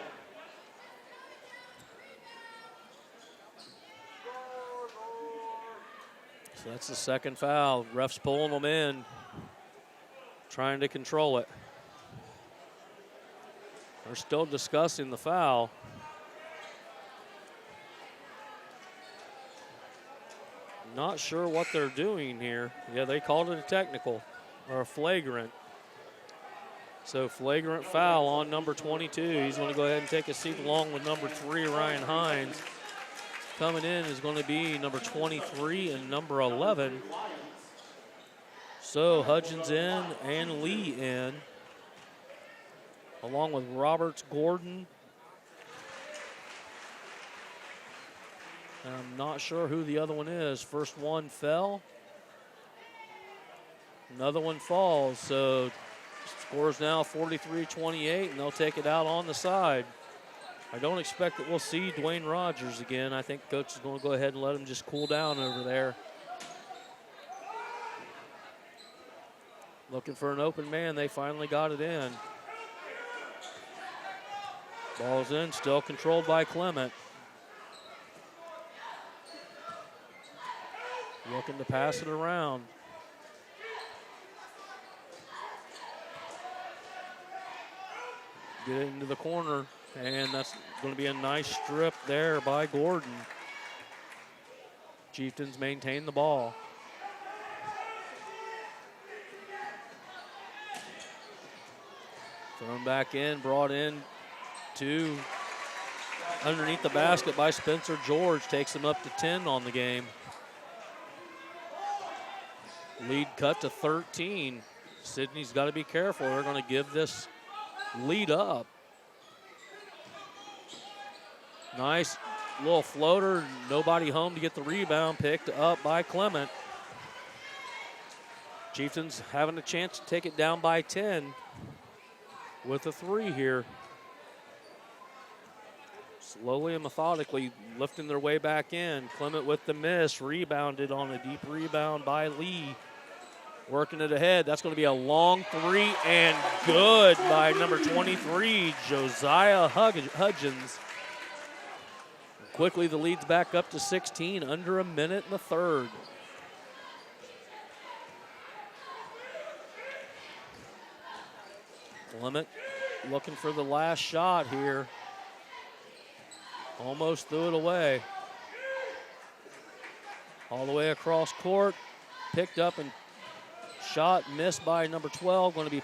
A: So that's the second foul. Ref's pulling them in, trying to control it. They're still discussing the foul. Not sure what they're doing here. Yeah, they called it a technical or a flagrant. So flagrant foul on number 22. He's going to go ahead and take a seat along with number 3, Ryan Heinz. Coming in is going to be number 23 and number 11. So Hudgens in and Lee in, along with Roberts, Gordon. And I'm not sure who the other one is. First one fell. Another one falls. So scores now 43-28, and they'll take it out on the side. I don't expect that we'll see Dwayne Rogers again. I think coach is going to go ahead and let him just cool down over there. Looking for an open man. They finally got it in. Ball's in, still controlled by Clement. Looking to pass it around. Get it into the corner. And that's going to be a nice strip there by Gordon. Chieftains maintain the ball. Thrown back in, brought in to underneath the basket by Spencer George. Takes him up to 10 on the game. Lead cut to 13. Sidney's got to be careful. They're going to give this lead up. Nice little floater, nobody home to get the rebound, picked up by Clement. Chieftains having a chance to take it down by 10 with a 3 here. Slowly and methodically lifting their way back in. Clement with the miss, rebounded on a deep rebound by Lee. Working it ahead, that's going to be a long 3 and good by number 23, Josiah Hudgens. Quickly, the lead's back up to 16, under a minute and a third. Clement looking for the last shot here. Almost threw it away. All the way across court, picked up and shot missed by number 12, going to be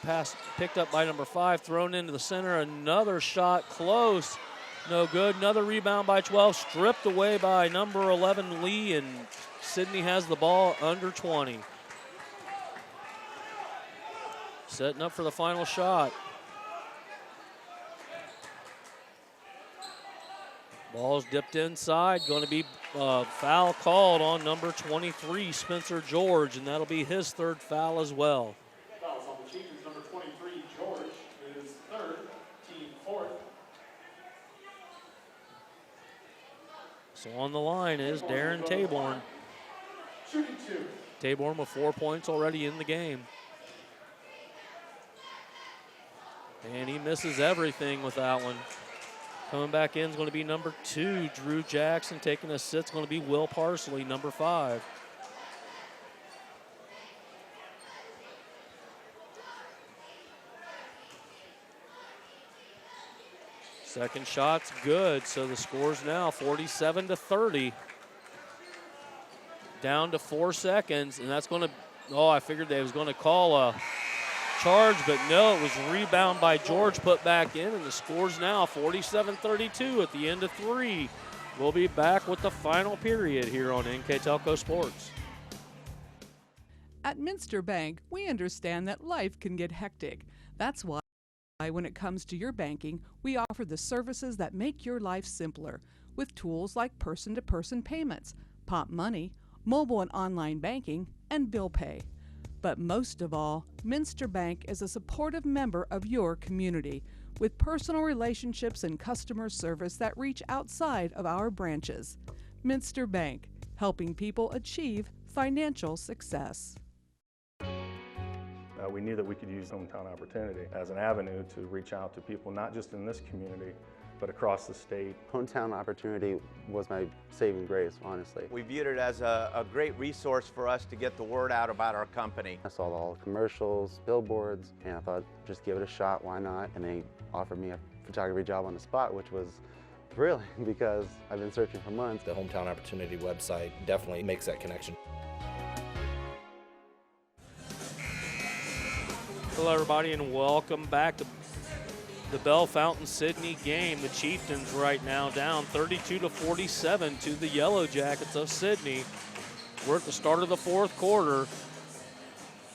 A: picked up by number 5, thrown into the center. Another shot close. No good. Another rebound by 12, stripped away by number 11, Lee, and Sidney has the ball under 20. Setting up for the final shot. Ball's dipped inside. Going to be foul called on number 23, Spencer George, and that'll be his third foul as well.
B: Fouls on the Chieftains, number 23, George, is third, team fourth.
A: So on the line is Darren Taborn.
B: Shooting 2.
A: Taborn with 4 points already in the game. And he misses everything with that one. Coming back in is going to be number 2, Drew Jackson. Taking a sit is going to be Will Parsley, number 5. Second shot's good, so the score's now 47-30. Down to 4 seconds, and that's going to, I figured they was going to call a charge, but no, it was rebound by George, put back in, and the score's now 47-32 at the end of 3. We'll be back with the final period here on NKTelco Sports.
I: At Minster Bank, we understand that life can get hectic. That's why when it comes to your banking, we offer the services that make your life simpler with tools like person-to-person payments, Pop Money, mobile and online banking, and bill pay. But most of all, Minster Bank is a supportive member of your community with personal relationships and customer service that reach outside of our branches. Minster Bank, helping people achieve financial success.
J: We knew that we could use Hometown Opportunity as an avenue to reach out to people, not just in this community, but across the state.
K: Hometown Opportunity was my saving grace, honestly.
L: We viewed it as a great resource for us to get the word out about our company.
K: I saw all the commercials, billboards, and I thought, just give it a shot, why not? And they offered me a photography job on the spot, which was thrilling because I've been searching for months.
M: The Hometown Opportunity website definitely makes that connection.
A: Hello, everybody, and welcome back to the Bellefontaine Sidney game. The Chieftains right now down 32-47 to the Yellow Jackets of Sidney. We're at the start of the fourth quarter.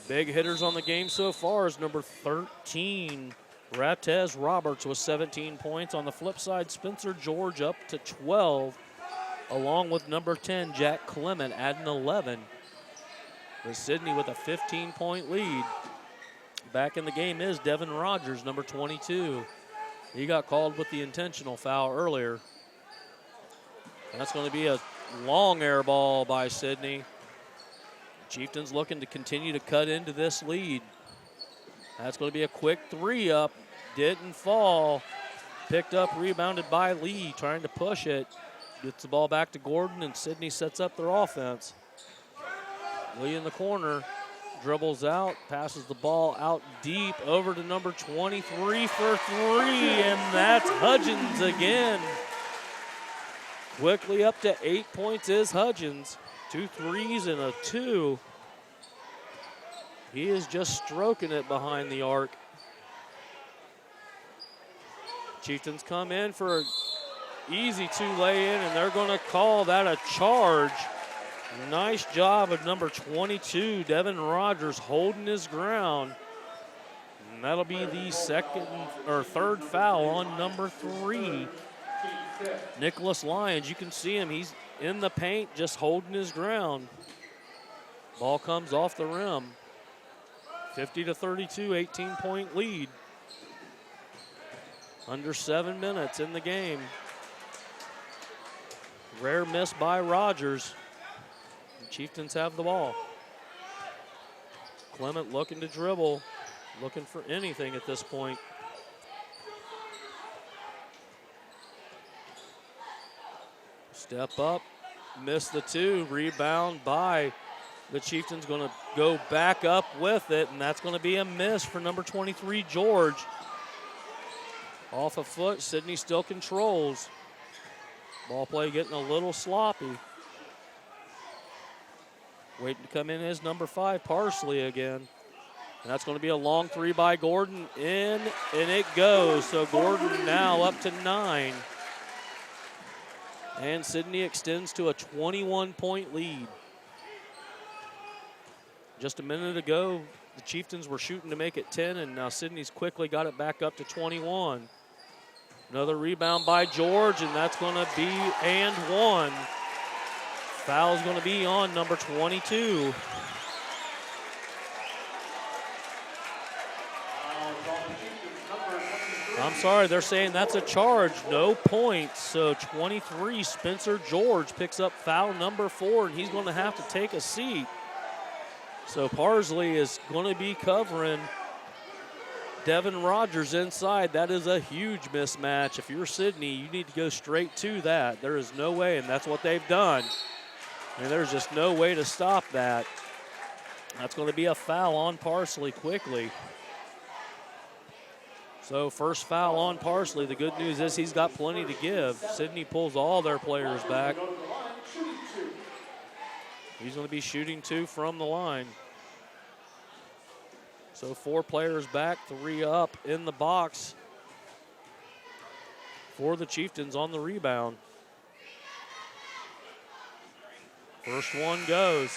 A: Big hitters on the game so far is number 13, Raptez Roberts with 17 points. On the flip side, Spencer George up to 12, along with number 10, Jack Clement, adding 11. With Sidney with a 15-point lead. Back in the game is Devin Rogers, number 22. He got called with the intentional foul earlier. That's going to be a long air ball by Sidney. Chieftains looking to continue to cut into this lead. That's going to be a quick 3 up. Didn't fall. Picked up, rebounded by Lee, trying to push it. Gets the ball back to Gordon, and Sidney sets up their offense. Lee in the corner. Dribbles out, passes the ball out deep over to number 23 for 3, and that's Hudgens again. Quickly up to 8 points is Hudgens. 2 threes and a 2. He is just stroking it behind the arc. Chieftains come in for an easy 2 lay-in, and they're going to call that a charge. Nice job of number 22, Devin Rogers, holding his ground. And that'll be the third foul on number 3. Nicholas Lyons, you can see him. He's in the paint, just holding his ground. Ball comes off the rim. 50-32, 18-point lead. Under 7 minutes in the game. Rare miss by Rogers. Chieftains have the ball. Clement looking to dribble, looking for anything at this point. Step up, miss the 2, rebound by the Chieftains, going to go back up with it, and that's going to be a miss for number 23, George. Off a foot, Sidney still controls. Ball play getting a little sloppy. Waiting to come in is number 5, Parsley again. And that's going to be a long 3 by Gordon. In, and it goes. So Gordon now up to 9. And Sidney extends to a 21-point lead. Just a minute ago, the Chieftains were shooting to make it 10, and now Sidney's quickly got it back up to 21. Another rebound by George, and that's going to be and 1. Foul's going to be on number 22. I'm sorry, they're saying that's a charge. No points. So 23, Spencer George picks up foul number 4, and he's going to have to take a seat. So Parsley is going to be covering Devin Rogers inside. That is a huge mismatch. If you're Sidney, you need to go straight to that. There is no way, and that's what they've done. And there's just no way to stop that. That's going to be a foul on Parsley quickly. So first foul on Parsley. The good news is he's got plenty to give. Sidney pulls all their players back. He's going to be shooting 2 from the line. So 4 players back, 3 up in the box for the Chieftains on the rebound. First one goes.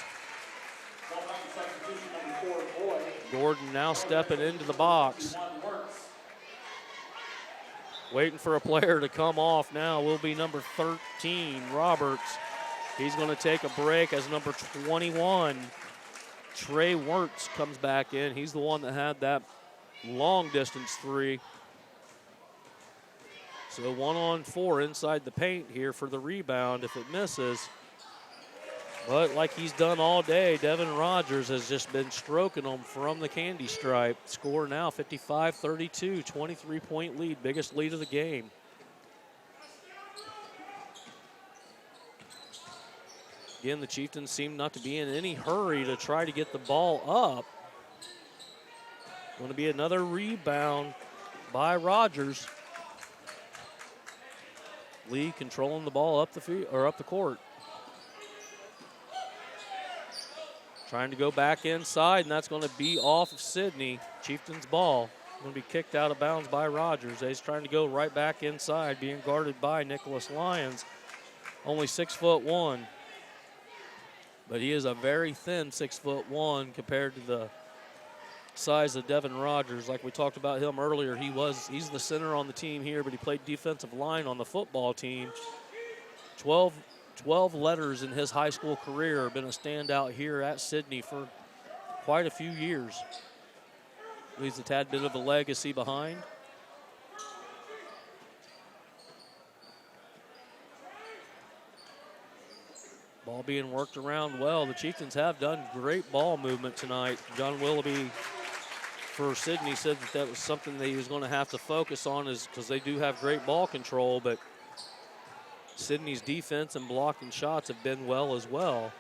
A: Gordon now stepping into the box. Waiting for a player to come off now will be number 13, Roberts. He's going to take a break as number 21, Trey Wirtz, comes back in. He's the one that had that long distance 3. So 1-on-4 inside the paint here for the rebound if it misses. But like he's done all day, Devin Rogers has just been stroking them from the candy stripe. Score now 55-32, 23-point lead, biggest lead of the game. Again, the Chieftains seem not to be in any hurry to try to get the ball up. Going to be another rebound by Rogers. Lee controlling the ball up the field or up the court. Trying to go back inside, and that's going to be off of Sidney. Chieftains ball. Going to be kicked out of bounds by Rogers. He's trying to go right back inside, being guarded by Nicholas Lyons. Only 6'1", but he is a very thin 6'1" compared to the size of Devin Rogers. Like we talked about him earlier, he's the center on the team here, but he played defensive line on the football team. 12 letters in his high school career, been a standout here at Sidney for quite a few years. Leaves a tad bit of a legacy behind. Ball being worked around well. The Chieftains have done great ball movement tonight. John Willoughby for Sidney said that was something that he was going to have to focus on, is because they do have great ball control, but Sidney's defense and blocking shots have been well as well.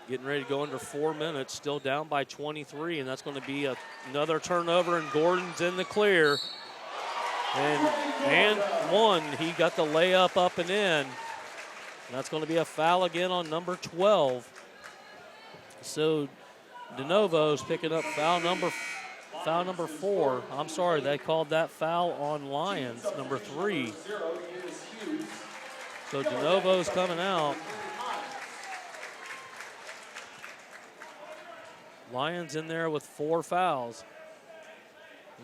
A: Getting ready to go under 4 minutes, still down by 23, and that's going to be another turnover, and Gordon's in the clear. And one, he got the layup up and in. And that's going to be a foul again on number 12. So DeNovo's picking up foul number 4. I'm sorry, they called that foul on Lyons, number 3. So DeNovo's coming out. Lyons in there with 4 fouls.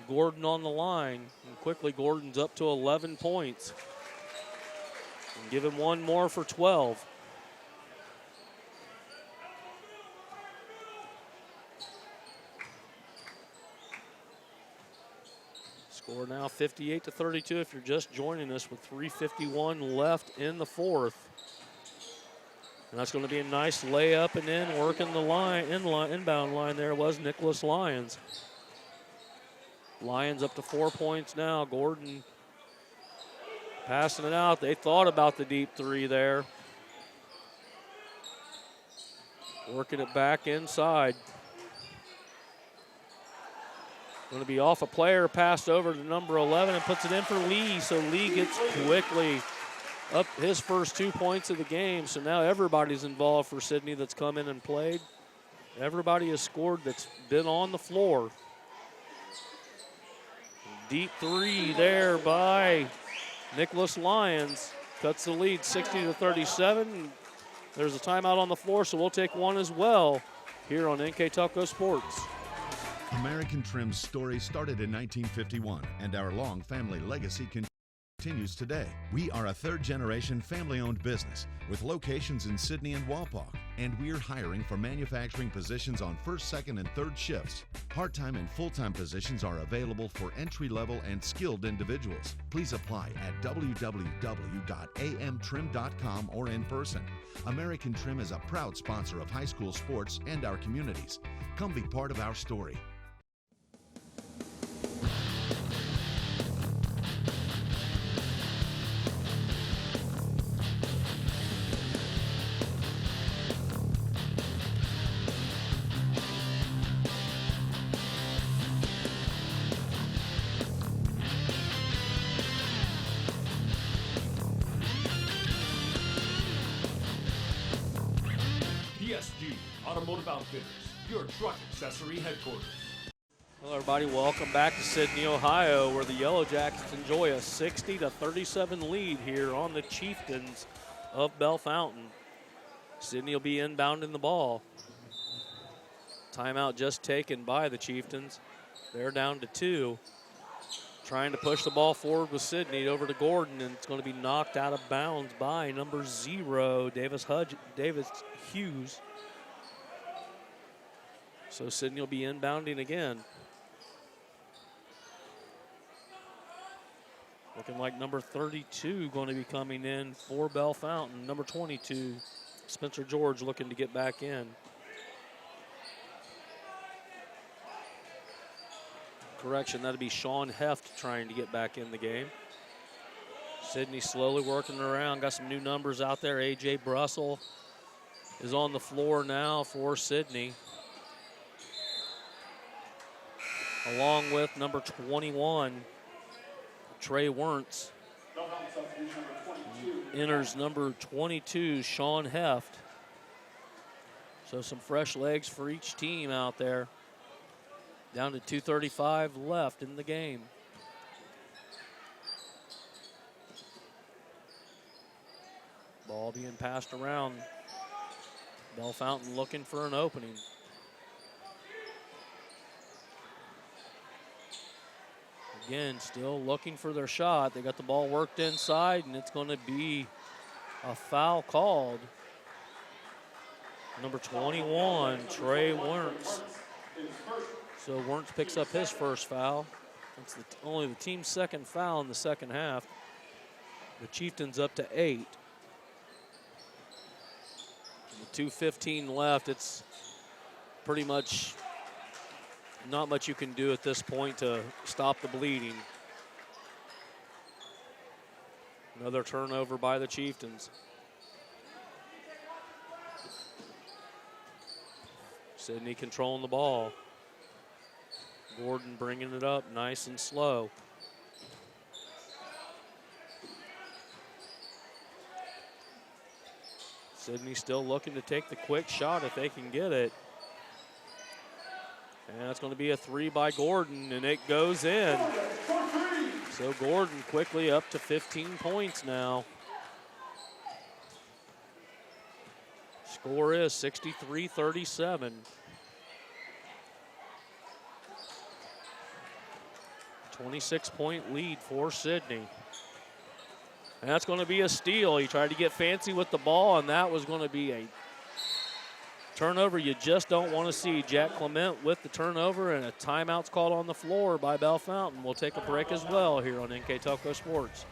A: Gordon on the line, and quickly Gordon's up to 11 points. And give him one more for 12. Score now 58-32 if you're just joining us, with 3:51 left in the 4th. And that's going to be a nice layup and in, working the line, inbound line there was Nicholas Lyons. Lyons up to 4 points now. Gordon passing it out. They thought about the deep 3 there. Working it back inside. Going to be off a player, passed over to number 11 and puts it in for Lee. So Lee gets quickly up his first 2 points of the game. So now everybody's involved for Sidney that's come in and played. Everybody has scored that's been on the floor. Deep 3 there by Nicholas Lyons. Cuts the lead 60-37. There's a timeout on the floor, so we'll take one as well here on NKTelco Sports.
N: American Trim's story started in 1951, and our long family legacy continues today. We are a third-generation family-owned business with locations in Sidney and Walpaugh, and we're hiring for manufacturing positions on first, second, and third shifts. Part-time and full-time positions are available for entry-level and skilled individuals. Please apply at www.amtrim.com or in person. American Trim is a proud sponsor of high school sports and our communities. Come be part of our story.
B: of Outfitters, your truck accessory headquarters.
A: Hello, everybody. Welcome back to Sidney, Ohio, where the Yellow Jackets enjoy a 60-37 lead here on the Chieftains of Bellefontaine. Sidney will be inbounding the ball. Timeout just taken by the Chieftains. They're down to 2. Trying to push the ball forward with Sidney over to Gordon, and it's going to be knocked out of bounds by number 0, Davis Hughes. So Sidney will be inbounding again. Looking like number 32 going to be coming in for Bellefontaine. Number 22, Spencer George, looking to get back in. Correction, that'd be Sean Heft trying to get back in the game. Sidney slowly working around. Got some new numbers out there. A.J. Brussel is on the floor now for Sidney, along with number 21, Trey Wentz. Enters number 22, Sean Heft. So some fresh legs for each team out there. Down to 2:35 left in the game. Ball being passed around. Bellefontaine looking for an opening. Again, still looking for their shot. They got the ball worked inside, and it's going to be a foul called. Number 21, Trey Wentz. So Wentz picks up his first foul. That's only the team's second foul in the second half. The Chieftains up to 8. With 2:15 left, it's pretty much not much you can do at this point to stop the bleeding. Another turnover by the Chieftains. Sidney controlling the ball. Gordon bringing it up nice and slow. Sidney still looking to take the quick shot if they can get it. And that's going to be a 3 by Gordon, and it goes in. So Gordon quickly up to 15 points now. Score is 63-37. 26-point lead for Sidney. And that's going to be a steal. He tried to get fancy with the ball, and that was going to be a turnover you just don't want to see. Jack Clement with the turnover, and a timeout's called on the floor by Bellefontaine. We'll take a break as well here on NKTelco Sports.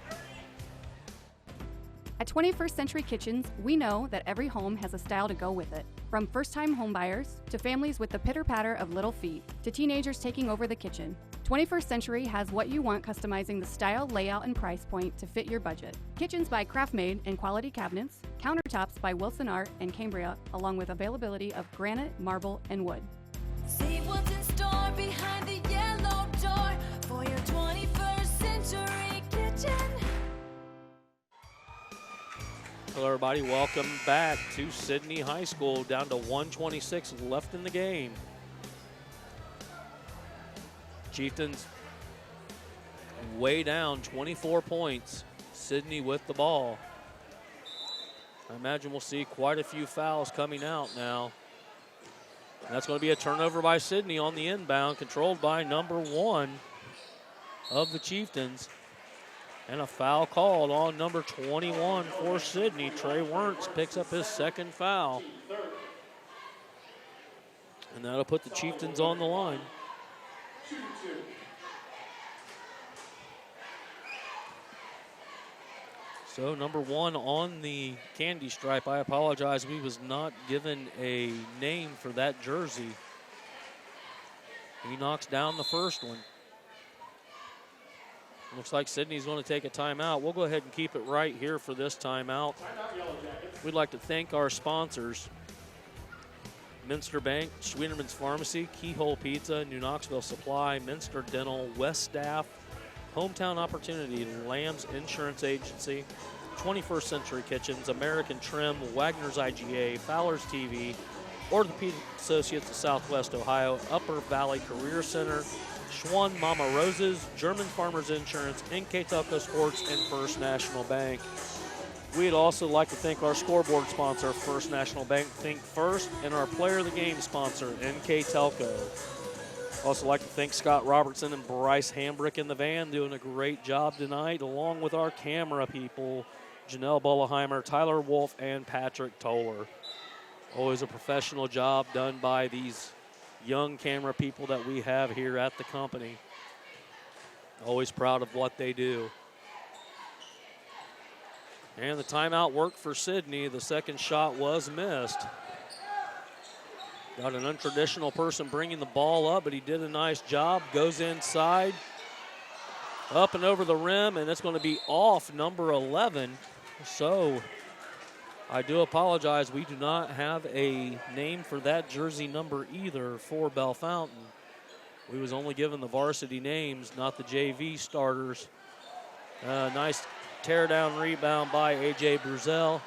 O: At 21st Century Kitchens, we know that every home has a style to go with it. From first-time homebuyers to families with the pitter-patter of little feet to teenagers taking over the kitchen, 21st Century has what you want, customizing the style, layout, and price point to fit your budget. Kitchens by Craftmade and quality cabinets, countertops by Wilson Art and Cambria, along with availability of granite, marble, and wood.
P: See what's in store behind the yellow door for your 21st Century Kitchen.
A: Hello, everybody. Welcome back to Sidney High School. Down to 1:26 left in the game. Chieftains way down, 24 points. Sidney with the ball. I imagine we'll see quite a few fouls coming out now. And that's going to be a turnover by Sidney on the inbound, controlled by number 1 of the Chieftains. And a foul called on number 21 for Sidney. Trey Wentz picks up his second foul. And that'll put the Chieftains on the line. So number 1 on the candy stripe. I apologize, we was not given a name for that jersey. He knocks down the first one. Looks like Sidney's going to take a timeout. We'll go ahead and keep it right here for this timeout. We'd like to thank our sponsors: Minster Bank, Schwienerman's Pharmacy, Keyhole Pizza, New Knoxville Supply, Minster Dental, West Staff, Hometown Opportunity, Lamb's Insurance Agency, 21st Century Kitchens, American Trim, Wagner's IGA, Fowler's TV, Orthopedic Associates of Southwest Ohio, Upper Valley Career Center, Schwann Mama Roses, German Farmers Insurance, NKTelco Sports, and First National Bank. We'd also like to thank our scoreboard sponsor, First National Bank Think First, and our player of the game sponsor, NKTelco. Also like to thank Scott Robertson and Bryce Hambrick in the van, doing a great job tonight, along with our camera people, Janelle Bolleheimer, Tyler Wolf, and Patrick Toller. Always a professional job done by these young camera people that we have here at the company. Always proud of what they do. And the timeout worked for Sidney. The second shot was missed. Got an untraditional person bringing the ball up, but he did a nice job. Goes inside, up and over the rim, and it's going to be off number 11. So I do apologize. We do not have a name for that jersey number either for Bellefontaine. We was only given the varsity names, not the JV starters. Nice tear down rebound by A.J. Bruzel.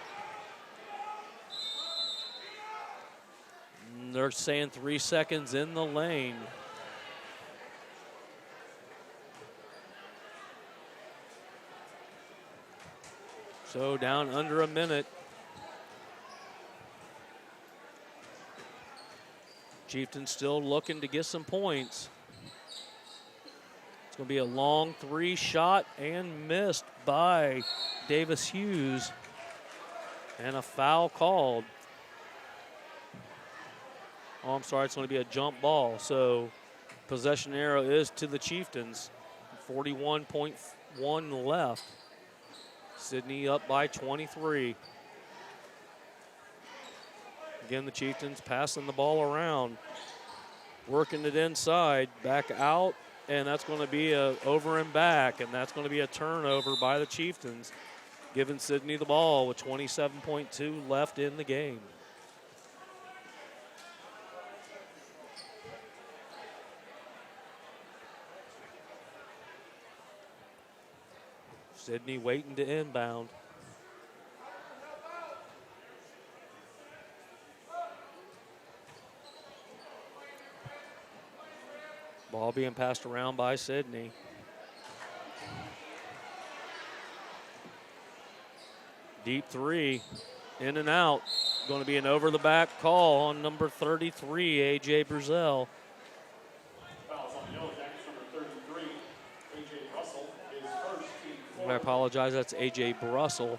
A: They're saying 3 seconds in the lane. So down under a minute. Chieftain still looking to get some points. It's going to be a long 3 shot and missed by Davis Hughes. And a foul called. Oh, I'm sorry, it's going to be a jump ball. So possession arrow is to the Chieftains. 41.1 left. Sidney up by 23. Again, the Chieftains passing the ball around, working it inside, back out, and that's going to be a over and back, and that's going to be a turnover by the Chieftains, giving Sidney the ball with 27.2 left in the game. Sidney waiting to inbound. Ball being passed around by Sidney. Deep 3, in and out. Going to be an over the back call on number 33, A.J. Bruzel. I apologize, that's A.J. Brussel.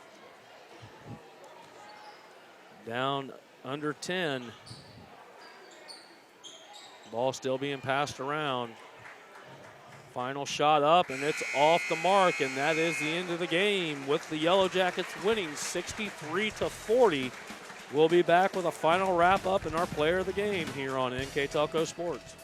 A: Down under 10. Ball still being passed around. Final shot up, and it's off the mark, and that is the end of the game with the Yellow Jackets winning 63-40. We'll be back with a final wrap-up and our player of the game here on NKTelco Sports.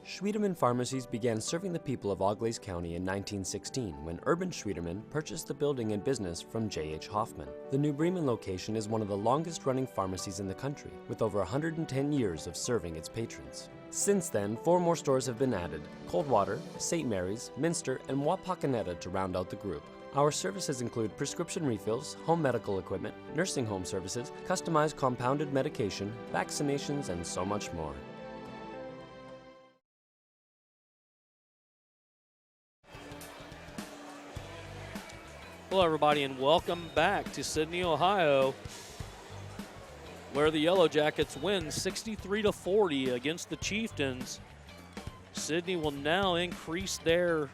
Q: Schwiedemann Pharmacies began serving the people of Auglaize County in 1916 when Urban Schwiedemann purchased the building and business from J.H. Hoffman. The New Bremen location is one of the longest-running pharmacies in the country, with over 110 years of serving its patrons. Since then, 4 more stores have been added: Coldwater, St. Mary's, Minster, and Wapakoneta to round out the group. Our services include prescription refills, home medical equipment, nursing home services, customized compounded medication, vaccinations, and so much more.
A: Hello, everybody, and welcome back to Sidney, Ohio, where the Yellow Jackets win 63-40 against the Chieftains. Sidney will now increase their,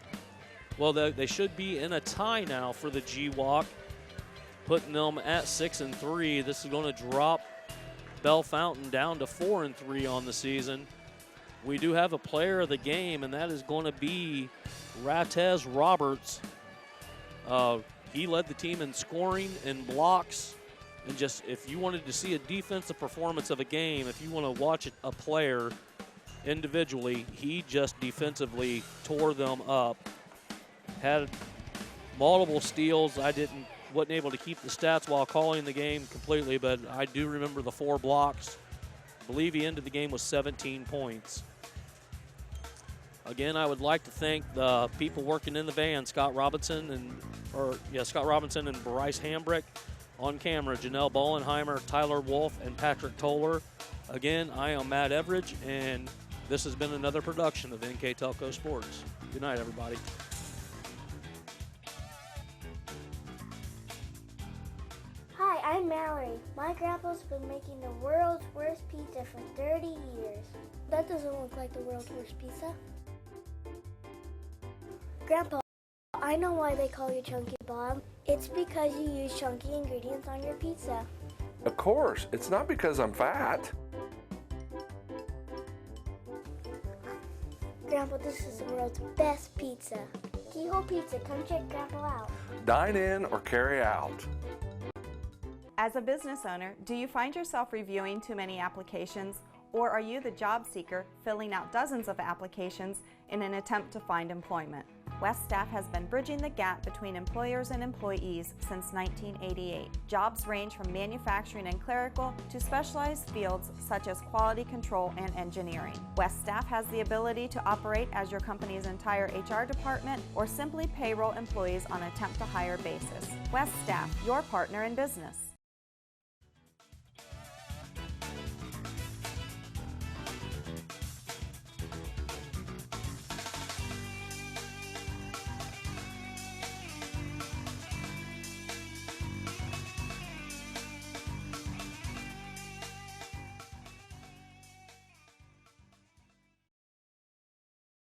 A: well, they should be in a tie now for the GWAC, putting them at 6-3. This is going to drop Bellefontaine down to 4-3 on the season. We do have a player of the game, and that is going to be Ratez Roberts. He led the team in scoring and blocks, and just if you wanted to see a defensive performance of a game, if you want to watch a player individually, he just defensively tore them up. Had multiple steals. I wasn't able to keep the stats while calling the game completely, but I do remember the 4 blocks. I believe he ended the game with 17 points. Again, I would like to thank the people working in the van, Scott Robinson and Bryce Hambrick, On camera, Janelle Bollenheimer, Tyler Wolf, and Patrick Toller. Again, I am Matt Everidge, and this has been another production of NKTelco Sports. Good night, everybody.
R: Hi, I'm Mallory. My grandpa's been making the world's worst pizza for 30 years. That doesn't look like the world's worst pizza. Grandpa, I know why they call you Chunky Bob. It's because you use chunky ingredients on your pizza.
S: Of course, it's not because I'm fat.
R: Grandpa, this is the world's best pizza. Keyhole Pizza, come check Grandpa out.
S: Dine in or carry out.
T: As a business owner, do you find yourself reviewing too many applications, or are you the job seeker filling out dozens of applications in an attempt to find employment? West Staff has been bridging the gap between employers and employees since 1988. Jobs range from manufacturing and clerical to specialized fields such as quality control and engineering. West Staff has the ability to operate as your company's entire HR department or simply payroll employees on a temp to hire basis. West Staff, your partner in business.